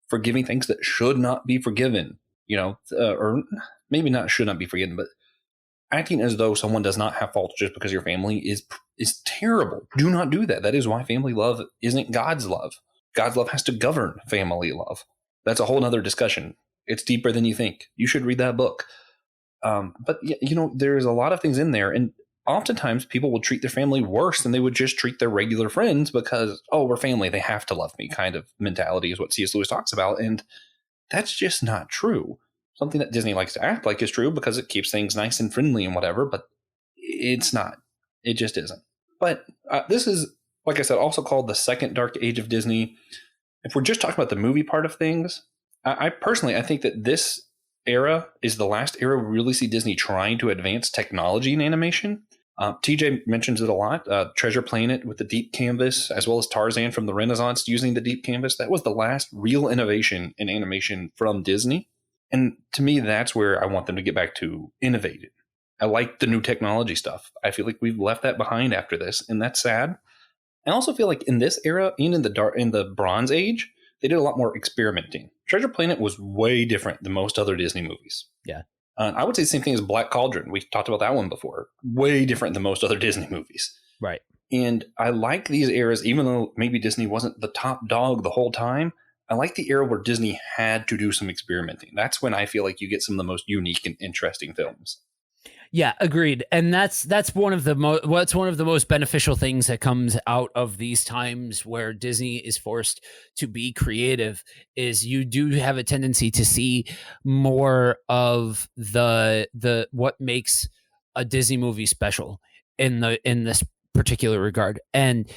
Speaker 1: forgiving things that should not be forgiven, or maybe not should not be forgiven, but acting as though someone does not have faults just because your family is terrible. Do not do that. That is why family love isn't God's love. God's love has to govern family love. That's a whole nother discussion. It's deeper than you think. You should read that book. But there's a lot of things in there, and oftentimes people will treat their family worse than they would just treat their regular friends because, oh, we're family, they have to love me kind of mentality is what C.S. Lewis talks about. And that's just not true. Something that Disney likes to act like is true because it keeps things nice and friendly and whatever, but it's not. It just isn't. But this is, like I said, also called the second dark age of Disney. If we're just talking about the movie part of things, I personally think that this era is the last era we really see Disney trying to advance technology in animation. TJ mentions it a lot. Treasure Planet with the deep canvas, as well as Tarzan from the Renaissance using the deep canvas. That was the last real innovation in animation from Disney. And to me, that's where I want them to get back to innovating. I like the new technology stuff. I feel like we've left that behind after this, and that's sad. I also feel like in this era, and in the Bronze Age, they did a lot more experimenting. Treasure Planet was way different than most other Disney movies.
Speaker 2: Yeah.
Speaker 1: I would say the same thing as Black Cauldron. We've talked about that one before. Way different than most other Disney movies.
Speaker 2: Right.
Speaker 1: And I like these eras, even though maybe Disney wasn't the top dog the whole time. I like the era where Disney had to do some experimenting. That's when I feel like you get some of the most unique and interesting films.
Speaker 2: Yeah, agreed. And that's one of the most beneficial things that comes out of these times where Disney is forced to be creative is you do have a tendency to see more of the what makes a Disney movie special in this particular regard. And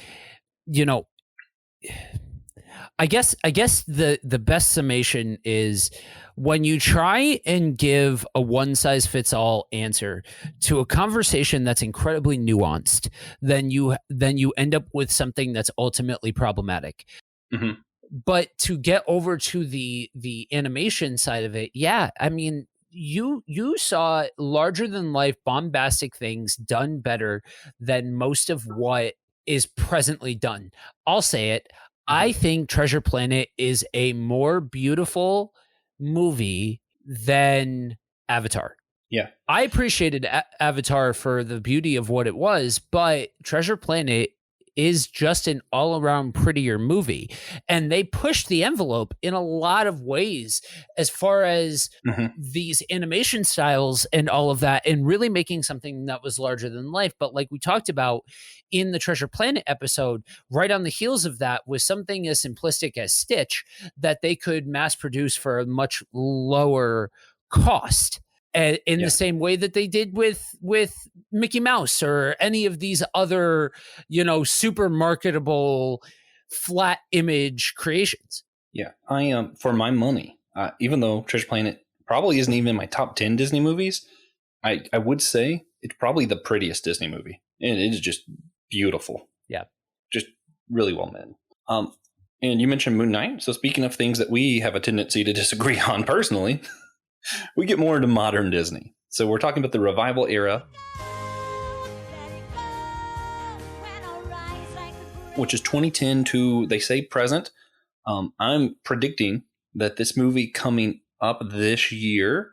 Speaker 2: I guess the best summation is when you try and give a one size fits all answer to a conversation that's incredibly nuanced, then you end up with something that's ultimately problematic.
Speaker 1: Mhm.
Speaker 2: But to get over to the animation side of it, yeah, I mean, you saw larger than life bombastic things done better than most of what is presently done. I'll say it. I think Treasure Planet is a more beautiful movie than Avatar.
Speaker 1: Yeah.
Speaker 2: I appreciated Avatar for the beauty of what it was, but Treasure Planet is just an all around prettier movie. And they pushed the envelope in a lot of ways as far as
Speaker 1: Mhm.
Speaker 2: these animation styles and all of that, and really making something that was larger than life. But like we talked about in the Treasure Planet episode, right on the heels of that was something as simplistic as Stitch that they could mass produce for a much lower cost. In
Speaker 1: Yeah.
Speaker 2: the same way that they did with Mickey Mouse or any of these other, super marketable flat image creations.
Speaker 1: Yeah, I for my money, even though Treasure Planet probably isn't even in my top 10 Disney movies, I would say it's probably the prettiest Disney movie, and it is just beautiful.
Speaker 2: Yeah.
Speaker 1: Just really well made. And you mentioned Moon Knight. So speaking of things that we have a tendency to disagree on personally, we get more into modern Disney. So we're talking about the revival era, which is 2010 to, they say, present. I'm predicting that this movie coming up this year,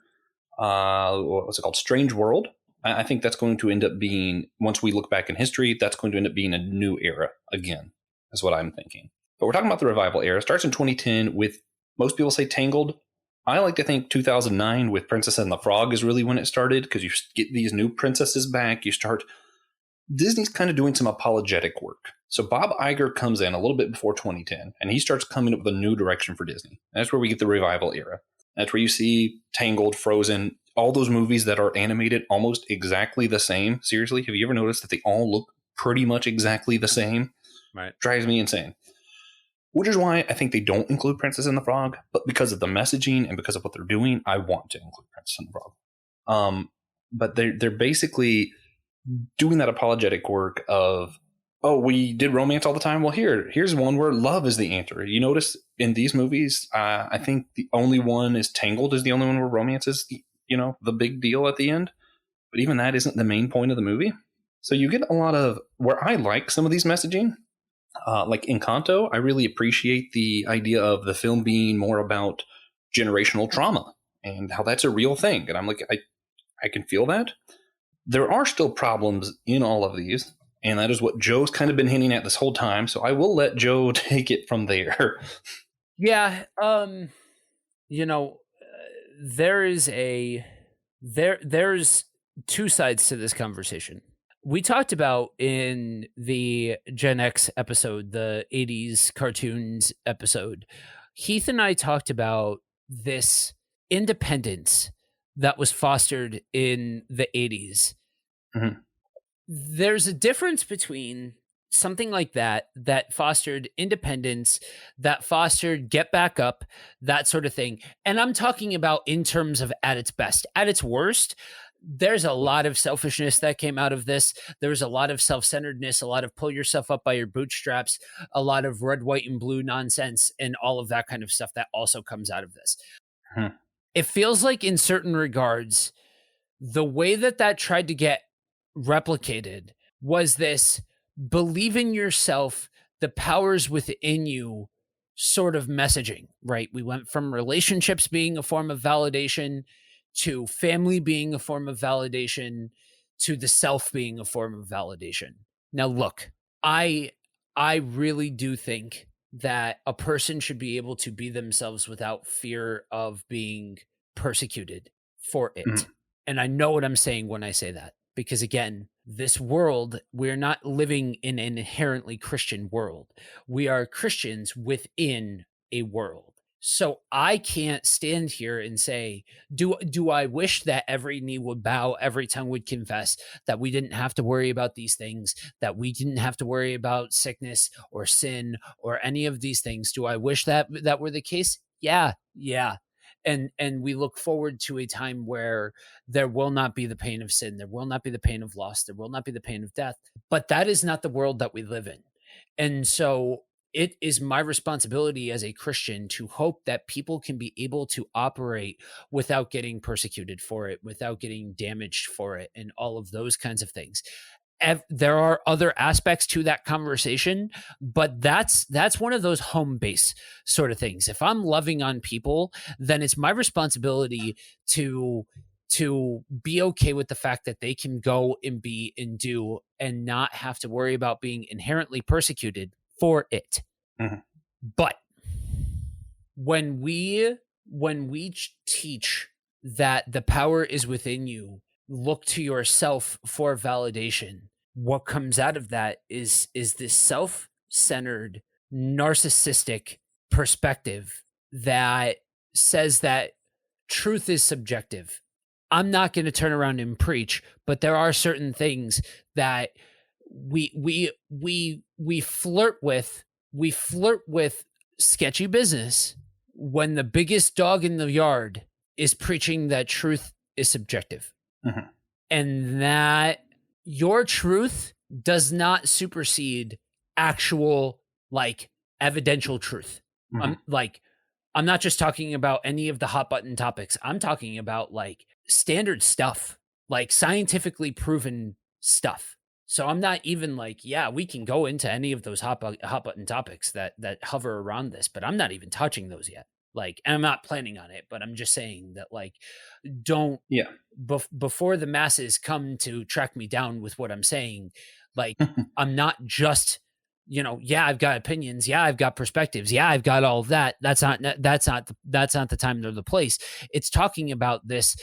Speaker 1: what's it called? Strange World. I think that's going to end up being, once we look back in history, that's going to end up being a new era again, is what I'm thinking. But we're talking about the revival era. It starts in 2010 with, most people say Tangled. I like to think 2009 with Princess and the Frog is really when it started, because you get these new princesses back. Disney's kind of doing some apologetic work. So Bob Iger comes in a little bit before 2010, and he starts coming up with a new direction for Disney. That's where we get the revival era. That's where you see Tangled, Frozen, all those movies that are animated almost exactly the same. Seriously, have you ever noticed that they all look pretty much exactly the same?
Speaker 2: Right.
Speaker 1: Drives me insane. Which is why I think they don't include Princess and the Frog, but because of the messaging and because of what they're doing, I want to include Princess and the Frog. But they're basically doing that apologetic work of, oh, we did romance all the time. Well, here's one where love is the answer. You notice in these movies, I think the only one is Tangled is the only one where romance is, the big deal at the end. But even that isn't the main point of the movie. So you get a lot of, where I like some of these messaging, like Encanto, I really appreciate the idea of the film being more about generational trauma and how that's a real thing. And I'm like, I can feel that. There are still problems in all of these, and that is what Joe's kind of been hinting at this whole time. So I will let Joe take it from there.
Speaker 2: Yeah. There's two sides to this conversation. We talked about in the Gen X episode, the 80s cartoons episode, Heath and I talked about this independence that was fostered in the 80s.
Speaker 1: Mhm.
Speaker 2: There's a difference between something like that fostered independence, that fostered get back up, that sort of thing. And I'm talking about in terms of at its best. At its worst, there's a lot of selfishness that came out of this. There's a lot of self-centeredness, a lot of pull yourself up by your bootstraps, a lot of red, white, and blue nonsense, and all of that kind of stuff that also comes out of this.
Speaker 1: Hmm.
Speaker 2: It feels like in certain regards, the way that tried to get replicated was this believe in yourself, the powers within you sort of messaging, right? We went from relationships being a form of validation to family being a form of validation to the self being a form of validation. Now, look, I really do think that a person should be able to be themselves without fear of being persecuted for it.
Speaker 1: Mhm.
Speaker 2: And I know what I'm saying when I say that, because again, this world, we're not living in an inherently Christian world. We are Christians within a world. So I can't stand here and say, do I wish that every knee would bow, every tongue would confess, that we didn't have to worry about these things, that we didn't have to worry about sickness or sin or any of these things? Do I wish that that were the case? Yeah. And we look forward to a time where there will not be the pain of sin, there will not be the pain of loss, there will not be the pain of death. But that is not the world that we live in. And so it is my responsibility as a Christian to hope that people can be able to operate without getting persecuted for it, without getting damaged for it, and all of those kinds of things. There are other aspects to that conversation, but that's one of those home base sort of things. If I'm loving on people, then it's my responsibility to be okay with the fact that they can go and be and do and not have to worry about being inherently persecuted for it.
Speaker 1: Mm-hmm.
Speaker 2: But when we teach that the power is within you, look to yourself for validation, what comes out of that is this self-centered, narcissistic perspective that says that truth is subjective. I'm not going to turn around and preach, but there are certain things that we flirt with. We flirt with sketchy business when the biggest dog in the yard is preaching that truth is subjective.
Speaker 1: Mm-hmm.
Speaker 2: And that your truth does not supersede actual, like, evidential truth.
Speaker 1: Mm-hmm.
Speaker 2: I'm not just talking about any of the hot button topics. I'm talking about like standard stuff, like scientifically proven stuff. So I'm not even like, yeah, we can go into any of those hot button topics that hover around this, but I'm not even touching those yet. Like, and I'm not planning on it, but I'm just saying that, like, don't, before the masses come to track me down with what I'm saying, like, I'm not just, yeah, I've got opinions. Yeah, I've got perspectives. Yeah, I've got all of that. That's not the time nor the place. It's talking about this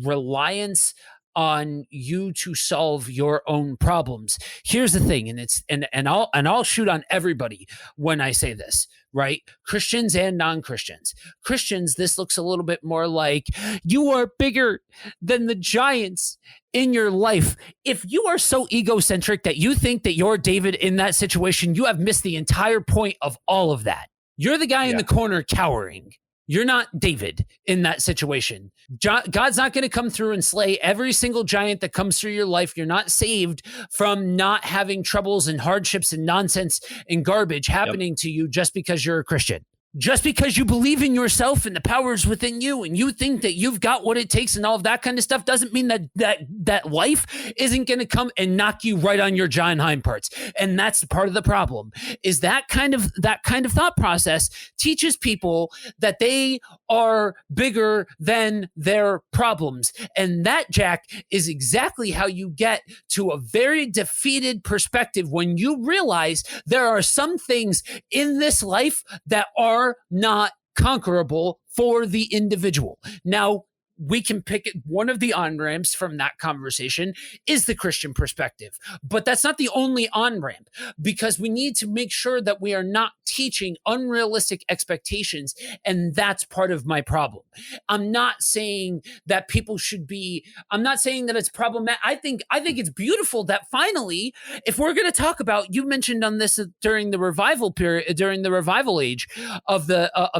Speaker 2: reliance on you to solve your own problems. Here's the thing, and I'll shoot on everybody when I say this, right? Christians and non-Christians. Christians, this looks a little bit more like you are bigger than the giants in your life. If you are so egocentric that you think that you're David in that situation, you have missed the entire point of all of that. You're the guy in the corner cowering. You're not David in that situation. God's not going to come through and slay every single giant that comes through your life. You're not saved from not having troubles and hardships and nonsense and garbage happening to you just because you're a Christian. Just because you believe in yourself and the powers within you and you think that you've got what it takes and all of that kind of stuff doesn't mean that life isn't going to come and knock you right on your giant hind parts. And that's part of the problem, is that kind of thought process teaches people that they are bigger than their problems. And that, Jack, is exactly how you get to a very defeated perspective when you realize there are some things in this life that are not conquerable for the individual. Now, we can pick one of the on-ramps from that conversation is the Christian perspective, but that's not the only on-ramp, because we need to make sure that we are not teaching unrealistic expectations, and that's part of my problem. I'm not saying that people should be, I'm not saying that it's problematic. I think it's beautiful that finally, if we're going to talk about, you mentioned on this during the revival period, during the revival age of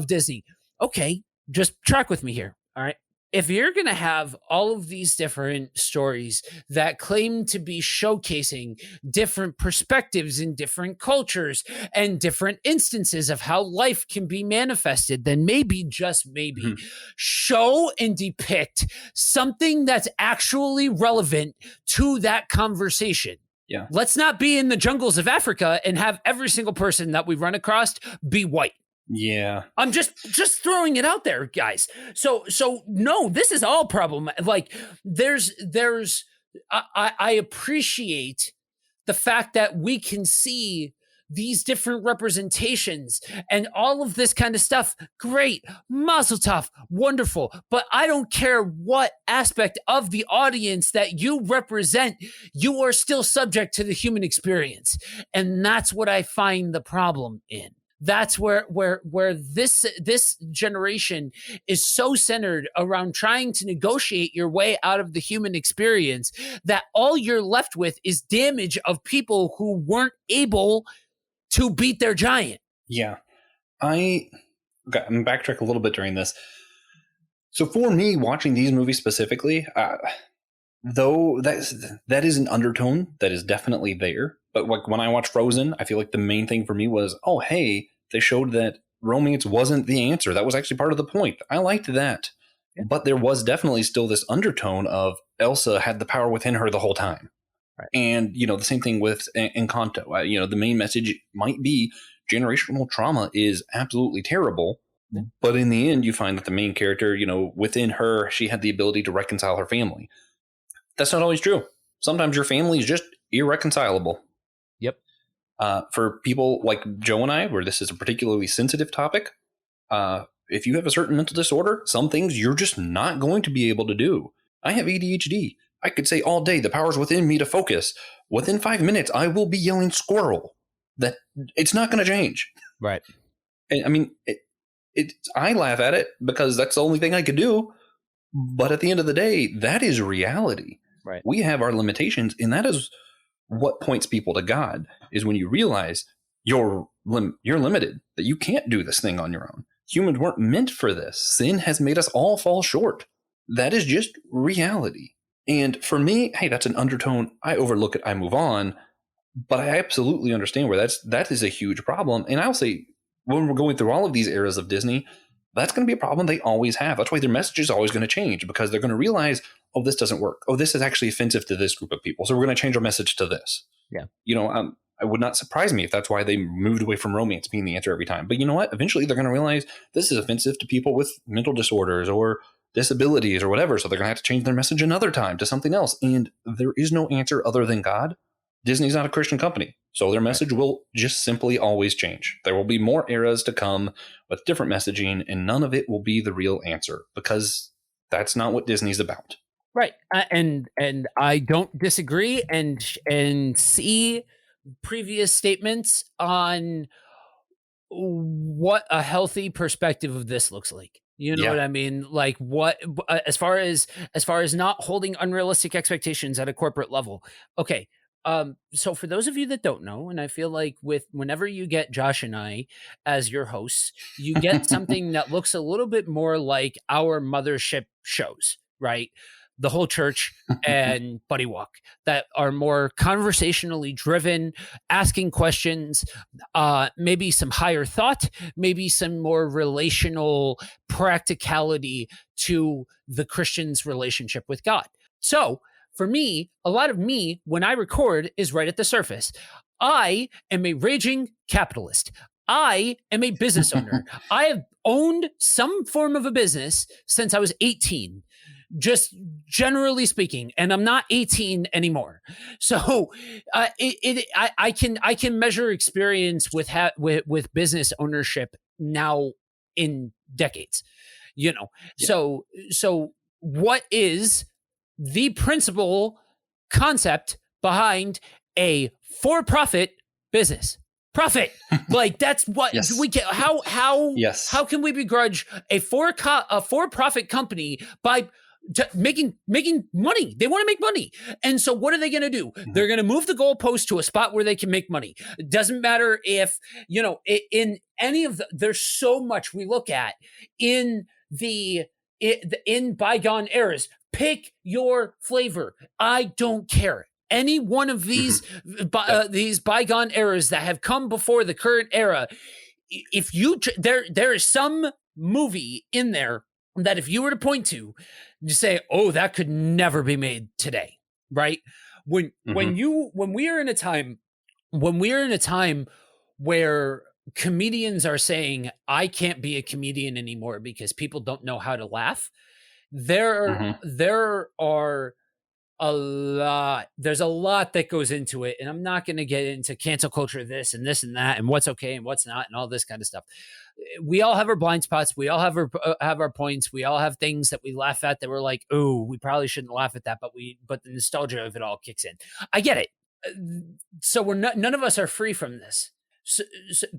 Speaker 2: Disney. Okay, just track with me here. All right. If you're going to have all of these different stories that claim to be showcasing different perspectives in different cultures and different instances of how life can be manifested, then maybe, just maybe, show and depict something that's actually relevant to that conversation.
Speaker 1: Yeah.
Speaker 2: Let's not be in the jungles of Africa and have every single person that we run across be white.
Speaker 1: Yeah.
Speaker 2: I'm just throwing it out there, guys. So no, this is all problem. Like I appreciate the fact that we can see these different representations and all of this kind of stuff. Great. Mazel tov. Wonderful. But I don't care what aspect of the audience that you represent, you are still subject to the human experience. And that's what I find the problem in. That's where this generation is so centered around trying to negotiate your way out of the human experience that all you're left with is damage of people who weren't able to beat their giant.
Speaker 1: Yeah. I'm backtrack a little bit during this. So for me, watching these movies specifically, though that is an undertone that is definitely there. But like when I watched Frozen, I feel like the main thing for me was, oh, hey, they showed that romance wasn't the answer. That was actually part of the point. I liked that. Yeah. But there was definitely still this undertone of Elsa had the power within her the whole time. Right. And, the same thing with Encanto. The main message might be generational trauma is absolutely terrible. Yeah. But in the end, you find that the main character, within her, she had the ability to reconcile her family. That's not always true. Sometimes your family is just irreconcilable.
Speaker 2: Yep.
Speaker 1: For people like Joe and I, where this is a particularly sensitive topic, if you have a certain mental disorder, some things you're just not going to be able to do. I have ADHD. I could say all day, the power's within me to focus. Within 5 minutes, I will be yelling squirrel. That it's not going to change.
Speaker 2: Right.
Speaker 1: And, I mean, I laugh at it because that's the only thing I could do. But at the end of the day, that is reality.
Speaker 2: Right.
Speaker 1: We have our limitations, and that is what points people to God, is when you realize you're limited, that you can't do this thing on your own. Humans weren't meant for this. Sin has made us all fall short. That is just reality. And for me, hey, that's an undertone. I overlook it. I move on. But I absolutely understand where that is a huge problem. And I'll say, when we're going through all of these eras of Disney, that's going to be a problem they always have. That's why their message is always going to change, because they're going to realize, oh, this doesn't work. Oh, this is actually offensive to this group of people. So we're going to change our message to this.
Speaker 2: Yeah.
Speaker 1: It would not surprise me if that's why they moved away from romance being the answer every time. But you know what? Eventually they're going to realize this is offensive to people with mental disorders or disabilities or whatever. So they're going to have to change their message another time to something else. And there is no answer other than God. Disney's not a Christian company. So their message will just simply always change. There will be more eras to come with different messaging, and none of it will be the real answer, because that's not what Disney's about.
Speaker 2: Right. And I don't disagree, and see previous statements on what a healthy perspective of this looks like. You know what I mean? Like, what, as far as not holding unrealistic expectations at a corporate level. Okay. So for those of you that don't know, and I feel like whenever you get Josh and I as your hosts, you get something that looks a little bit more like our mothership shows, right? The Whole Church and Buddy Walk, that are more conversationally driven, asking questions, maybe some higher thought, maybe some more relational practicality to the Christian's relationship with God. So for me, a lot of me, when I record, is right at the surface. I am a raging capitalist. I am a business owner. I have owned some form of a business since I was 18. Just generally speaking, and I'm not 18 anymore. So I can measure experience with business ownership now in decades. Yeah. So what is the principal concept behind a for-profit business? Profit. Like, that's what we can. How can we begrudge a for-profit company by making money? They want to make money. And so what are they going to do? Mm-hmm. They're going to move the goalpost to a spot where they can make money. It doesn't matter if, in any of there's so much we look at in bygone eras. Pick your flavor. I don't care. Any one of these these bygone eras that have come before the current era, if there is some movie in there that if you were to point to, you say, oh, that could never be made today, right? When we are in a time where comedians are saying, I can't be a comedian anymore because people don't know how to laugh. There are there's a lot that goes into it, and I'm not going to get into cancel culture, this and that, and what's okay and what's not, and all this kind of stuff. We all have our blind spots. We all have our points. We all have things that we laugh at that we're like, oh, we probably shouldn't laugh at that, but the nostalgia of it all kicks in. I get it. So none of us are free from this.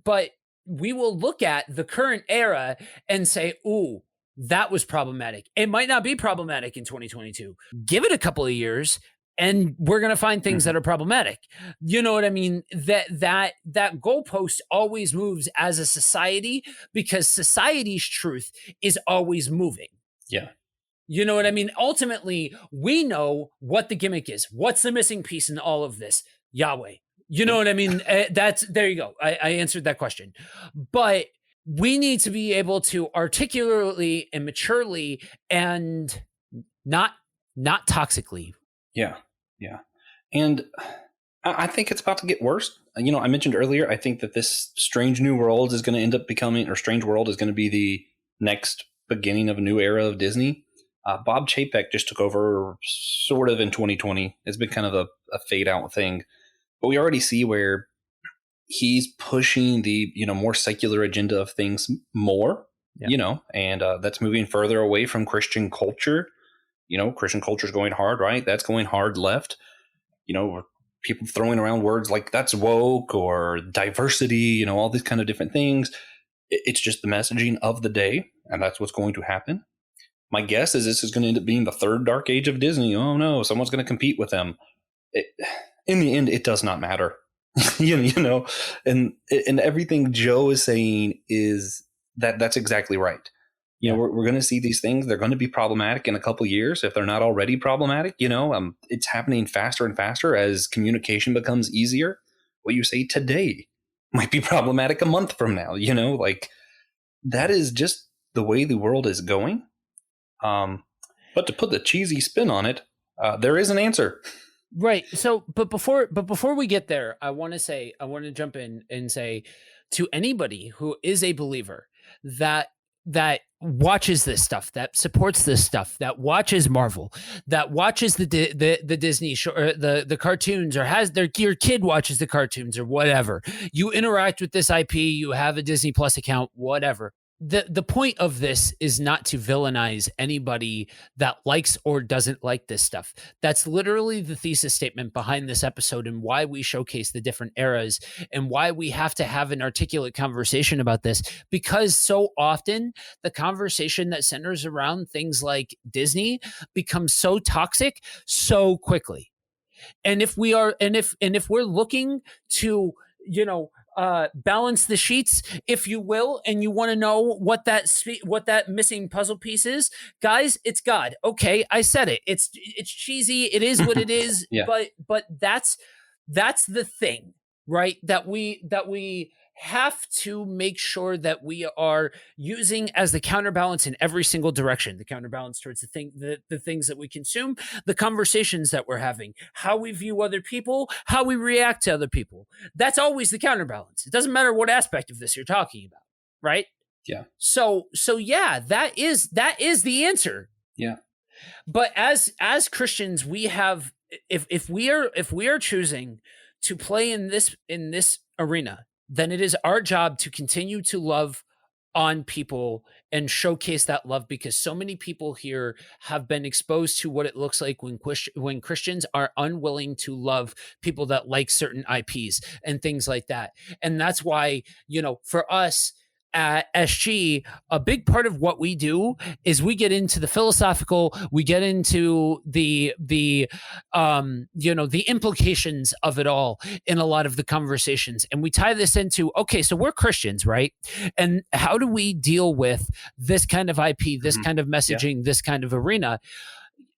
Speaker 2: But we will look at the current era and say, ooh, that was problematic. It might not be problematic in 2022. Give it a couple of years and we're going to find things that are problematic. You know what I mean? That goalpost always moves as a society because society's truth is always moving.
Speaker 1: Yeah.
Speaker 2: You know what I mean? Ultimately, we know what the gimmick is. What's the missing piece in all of this? Yahweh. You know what I mean? There you go. I answered that question. But we need to be able to articulately and maturely and not toxically.
Speaker 1: Yeah. And I think it's about to get worse. You know, I mentioned earlier, I think that this Strange New World is going to end up becoming, or Strange World is going to be the next beginning of a new era of Disney. Bob Chapek just took over sort of in 2020. It's been kind of a fade out thing. But we already see where he's pushing the, more secular agenda of things more, and that's moving further away from Christian culture. Christian culture is going hard, right? That's going hard left. People throwing around words like that's woke or diversity, all these kind of different things. It's just the messaging of the day, and that's what's going to happen. My guess is this is going to end up being the third dark age of Disney. Oh no, someone's going to compete with them. In the end, it does not matter. And everything Joe is saying is that's exactly right. We're going to see these things. They're going to be problematic in a couple of years if they're not already problematic. It's happening faster and faster as communication becomes easier. What you say today might be problematic a month from now. That is just the way the world is going. But to put the cheesy spin on it, there is an answer.
Speaker 2: Right. So, but before we get there, I want to jump in and say to anybody who is a believer that watches this stuff, that supports this stuff, that watches Marvel, that watches the Disney show, or the cartoons, or your kid watches the cartoons or whatever. You interact with this IP, you have a Disney Plus account, whatever. The point of this is not to villainize anybody that likes or doesn't like this stuff. That's literally the thesis statement behind this episode and why we showcase the different eras and why we have to have an articulate conversation about this, because so often the conversation that centers around things like Disney becomes so toxic so quickly. And if we're looking to, balance the sheets, if you will, and you want to know what that missing puzzle piece is, guys, it's God. Okay, I said it. It's cheesy. It is what it is.
Speaker 1: Yeah.
Speaker 2: But that's the thing, right? That we have to make sure that we are using as the counterbalance in every single direction, the counterbalance towards the things that we consume, the conversations that we're having, how we view other people, how we react to other people. That's always the counterbalance. It doesn't matter what aspect of this you're talking about, right?
Speaker 1: Yeah.
Speaker 2: So yeah, that is the answer.
Speaker 1: Yeah.
Speaker 2: But as Christians, we have, if we are choosing to play in this arena, then it is our job to continue to love on people and showcase that love, because so many people here have been exposed to what it looks like when Christians are unwilling to love people that like certain IPs and things like that. And that's why, for us at SG, a big part of what we do is we get into the philosophical, we get into the implications of it all in a lot of the conversations. And we tie this into, okay, so we're Christians, right? And how do we deal with this kind of IP, this kind of messaging, this kind of arena?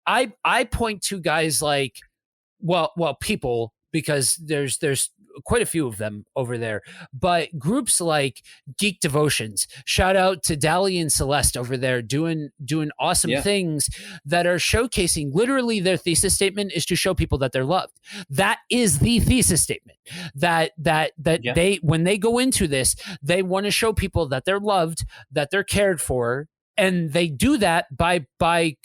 Speaker 2: I point to guys like, well, people, because there's quite a few of them over there, but groups like Geek Devotions, shout out to Dali and Celeste over there doing awesome things that are showcasing, literally their thesis statement is to show people that they're loved. That is the thesis statement, that they, when they go into this, they want to show people that they're loved, that they're cared for. And they do that by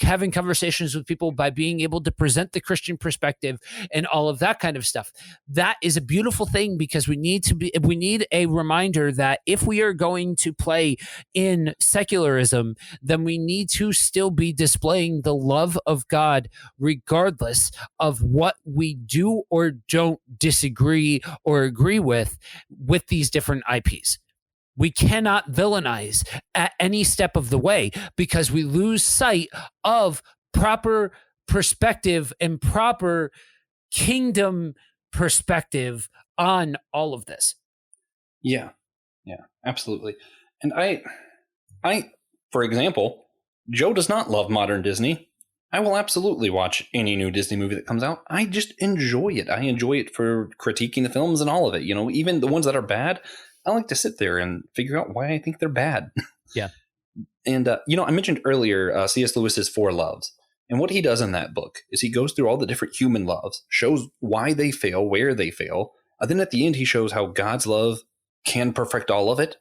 Speaker 2: having conversations with people, by being able to present the Christian perspective and all of that kind of stuff. That is a beautiful thing, because we need a reminder that if we are going to play in secularism, then we need to still be displaying the love of God, regardless of what we do or don't disagree or agree with these different IPs. We cannot villainize at any step of the way because we lose sight of proper perspective and proper kingdom perspective on all of this.
Speaker 1: Yeah, absolutely. And I, for example, Joe does not love modern Disney. I will absolutely watch any new Disney movie that comes out. I just enjoy it. I enjoy it for critiquing the films and all of it. Even the ones that are bad, I like to sit there and figure out why I think they're bad.
Speaker 2: Yeah.
Speaker 1: And, I mentioned earlier C.S. Lewis's Four Loves. And what he does in that book is he goes through all the different human loves, shows why they fail, where they fail. Then at the end, he shows how God's love can perfect all of it.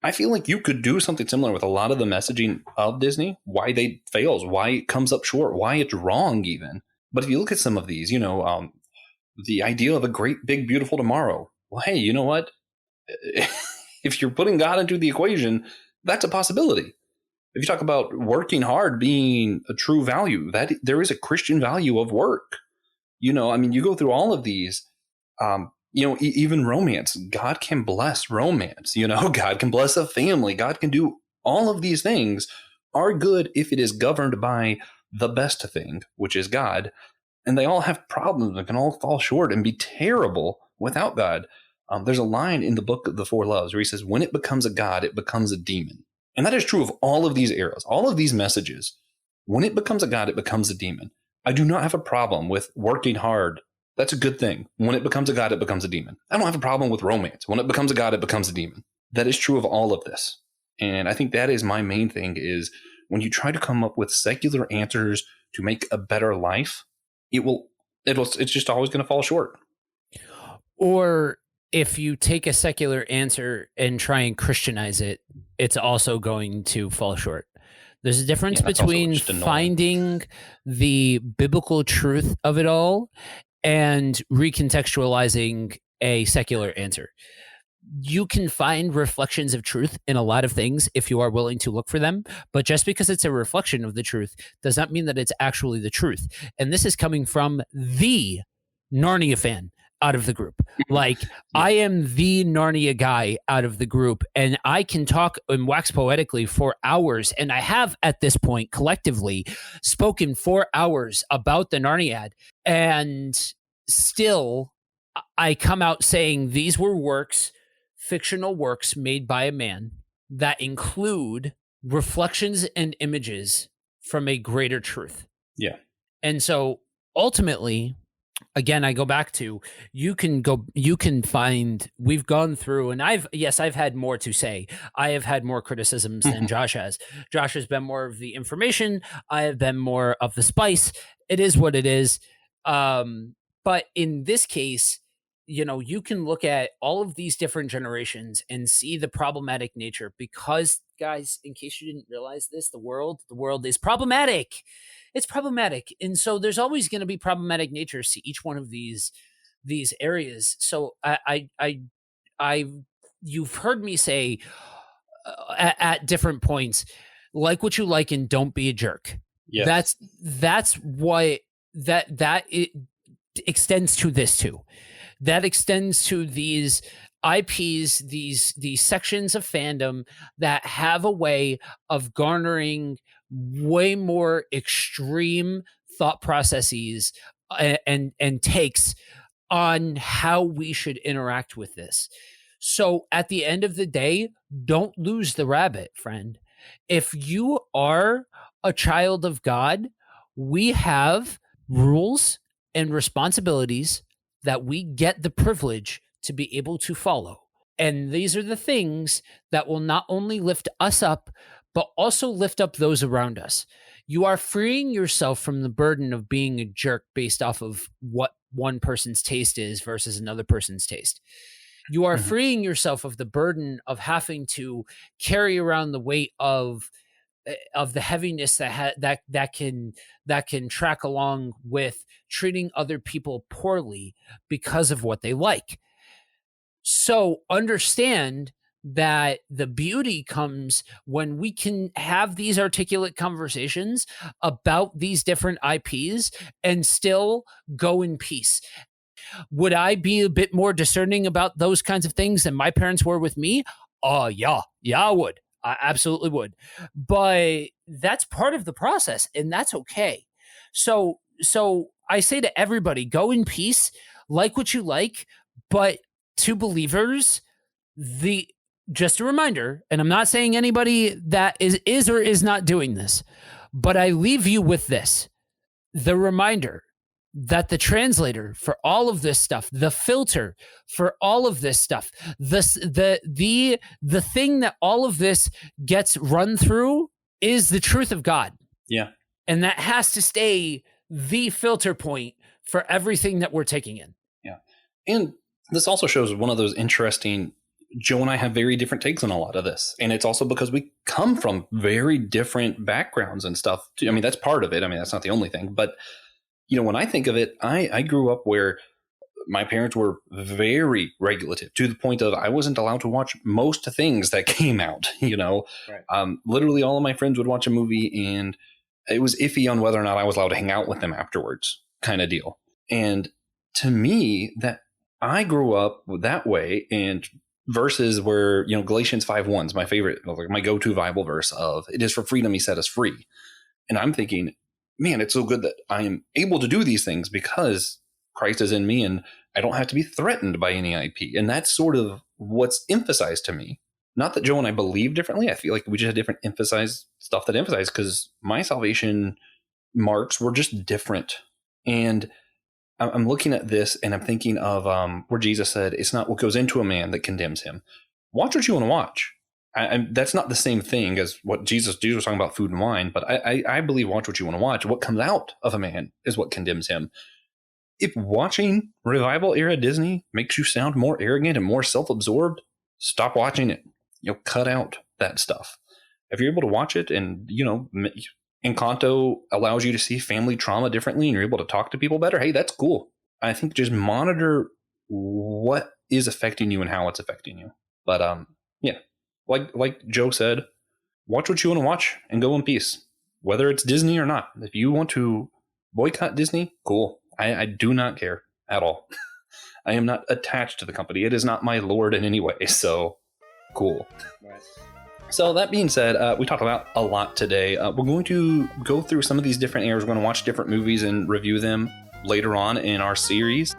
Speaker 1: I feel like you could do something similar with a lot of the messaging of Disney, why they fails, why it comes up short, why it's wrong even. But if you look at some of these, the idea of a great, big, beautiful tomorrow. Well, hey, you know what? If you're putting God into the equation, that's a possibility. If you talk about working hard being a true value, that there is a Christian value of work. You go through all of these, even romance. God can bless romance. God can bless a family. God can do all of these things are good if it is governed by the best thing, which is God. And they all have problems and can all fall short and be terrible without God. There's a line in the book of the Four Loves where he says, when it becomes a God, it becomes a demon. And that is true of all of these eras, all of these messages. When it becomes a God, it becomes a demon. I do not have a problem with working hard. That's a good thing. When it becomes a God, it becomes a demon. I don't have a problem with romance. When it becomes a God, it becomes a demon. That is true of all of this. And I think that is my main thing is when you try to come up with secular answers to make a better life, it's just always going to fall short.
Speaker 2: Or if you take a secular answer and try and Christianize it, it's also going to fall short. There's a difference between finding the biblical truth of it all and recontextualizing a secular answer. You can find reflections of truth in a lot of things if you are willing to look for them, but just because it's a reflection of the truth does not mean that it's actually the truth. And this is coming from the Narnia fan out of the group. Like, I am the Narnia guy out of the group, and I can talk and wax poetically for hours, and I have at this point collectively spoken for hours about the Narniad, and still I come out saying these were works, fictional works made by a man that include reflections and images from a greater truth.
Speaker 1: Yeah.
Speaker 2: And so ultimately, again, I go back to you can find, we've gone through, and I've had more to say. I have had more criticisms than Josh has. Josh has been more of the information. I have been more of the spice. It is what it is. But in this case, you can look at all of these different generations and see the problematic nature because, guys, in case you didn't realize this, the world is problematic. It's problematic. And so there's always going to be problematic natures to each one of these areas. So you've heard me say at different points, like what you like and don't be a jerk.
Speaker 1: Yes.
Speaker 2: That's what that it extends to this too. That extends to these IPs, these sections of fandom that have a way of garnering way more extreme thought processes and takes on how we should interact with this. So at the end of the day, don't lose the rabbit, friend. If you are a child of God, we have rules and responsibilities that we get the privilege to be able to follow. And these are the things that will not only lift us up, but also lift up those around us. You are freeing yourself from the burden of being a jerk based off of what one person's taste is versus another person's taste. You are freeing yourself of the burden of having to carry around the weight of the heaviness that can track along with treating other people poorly because of what they like. So understand that the beauty comes when we can have these articulate conversations about these different IPs and still go in peace. Would I be a bit more discerning about those kinds of things than my parents were with me? Oh, yeah. Yeah, I would. I absolutely would. But that's part of the process, and that's okay. So I say to everybody, go in peace, like what you like, but to believers, the just a reminder, and I'm not saying anybody that is or is not doing this, but I leave you with this. The reminder that the translator for all of this stuff, the filter for all of this stuff, the thing that all of this gets run through is the truth of God.
Speaker 1: Yeah.
Speaker 2: And that has to stay the filter point for everything that we're taking in.
Speaker 1: Yeah. And this also shows one of those interesting, Joe and I have very different takes on a lot of this. And it's also because we come from very different backgrounds and stuff. I mean, that's part of it. I mean, that's not the only thing. But, you know, when I think of it, I grew up where my parents were very regulative to the point of I wasn't allowed to watch most things that came out, you know.
Speaker 2: Right.
Speaker 1: Literally all of my friends would watch a movie and it was iffy on whether or not I was allowed to hang out with them afterwards, kind of deal. And to me, that I grew up that way, and verses where, you know, Galatians 5:1 is my favorite, like my go-to Bible verse of it is for freedom he set us free. And I'm thinking, man, it's so good that I am able to do these things because Christ is in me and I don't have to be threatened by any IP. And that's sort of what's emphasized to me. Not that Joe and I believe differently. I feel like we just had different emphasized stuff that emphasized because my salvation marks were just different. And I'm looking at this and I'm thinking of where Jesus said, it's not what goes into a man that condemns him. Watch what you want to watch. That's not the same thing as what Jesus was talking about food and wine, but I believe watch what you want to watch. What comes out of a man is what condemns him. If watching revival era Disney makes you sound more arrogant and more self-absorbed, stop watching it. You know, cut out that stuff. If you're able to watch it and, you know, Encanto allows you to see family trauma differently and you're able to talk to people better, hey, that's cool. I think just monitor what is affecting you and how it's affecting you. But yeah, like Joe said, watch what you want to watch and go in peace, whether it's Disney or not. If you want to boycott Disney, cool. I do not care at all. I am not attached to the company. It is not my lord in any way. So cool.
Speaker 2: Right.
Speaker 1: So that being said, we talked about a lot today. We're going to go through some of these different eras. We're going to watch different movies and review them later on in our series.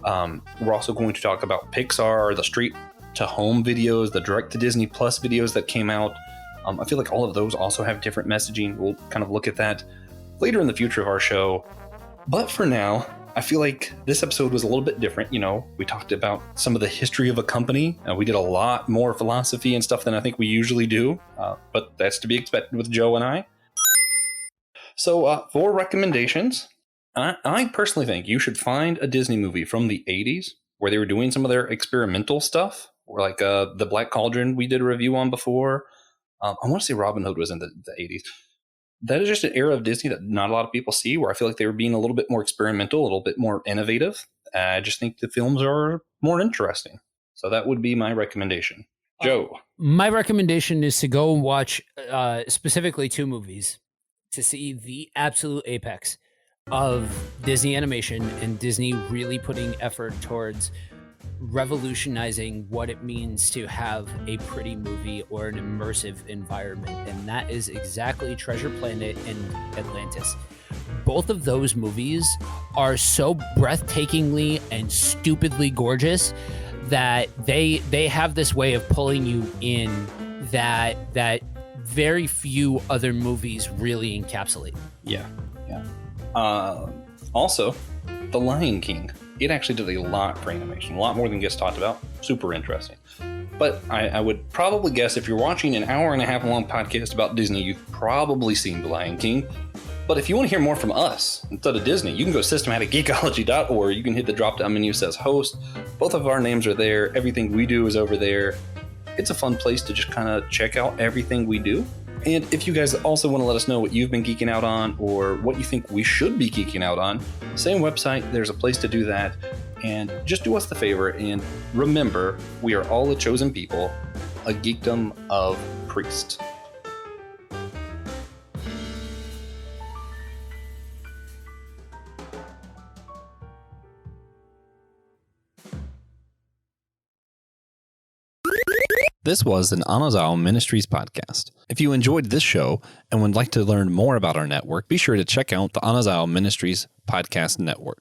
Speaker 1: We're also going to talk about Pixar, the straight to home videos, the direct to Disney Plus videos that came out. I feel like all of those also have different messaging. We'll kind of look at that later in the future of our show. But for now, I feel like this episode was a little bit different. You know, we talked about some of the history of a company. We did a lot more philosophy and stuff than I think we usually do. But that's to be expected with Joe and I. So for recommendations, I personally think you should find a Disney movie from the 80s where they were doing some of their experimental stuff, or like the Black Cauldron we did a review on before. I want to say Robin Hood was in the 80s. That is just an era of Disney that not a lot of people see, where I feel like they were being a little bit more experimental, a little bit more innovative. I just think the films are more interesting. So that would be my recommendation. Joe.
Speaker 2: My recommendation is to go and watch specifically two movies to see the absolute apex of Disney animation and Disney really putting effort towards revolutionizing what it means to have a pretty movie or an immersive environment, and that is exactly Treasure Planet and Atlantis. Both of those movies are so breathtakingly and stupidly gorgeous that they have this way of pulling you in that very few other movies really encapsulate.
Speaker 1: Yeah. Also, The Lion King. It actually did a lot for animation, a lot more than gets talked about. Super interesting. But I would probably guess if you're watching an hour and a half long podcast about Disney, you've probably seen The Lion King. But if you want to hear more from us instead of Disney, you can go to systematicgeekology.org. You can hit the drop-down menu that says host. Both of our names are there. Everything we do is over there. It's a fun place to just kind of check out everything we do. And if you guys also want to let us know what you've been geeking out on or what you think we should be geeking out on, same website, there's a place to do that. And just do us the favor and remember, we are all a chosen people, a geekdom of priests. This was an Anazao Ministries podcast. If you enjoyed this show and would like to learn more about our network, be sure to check out the Anazao Ministries Podcast Network.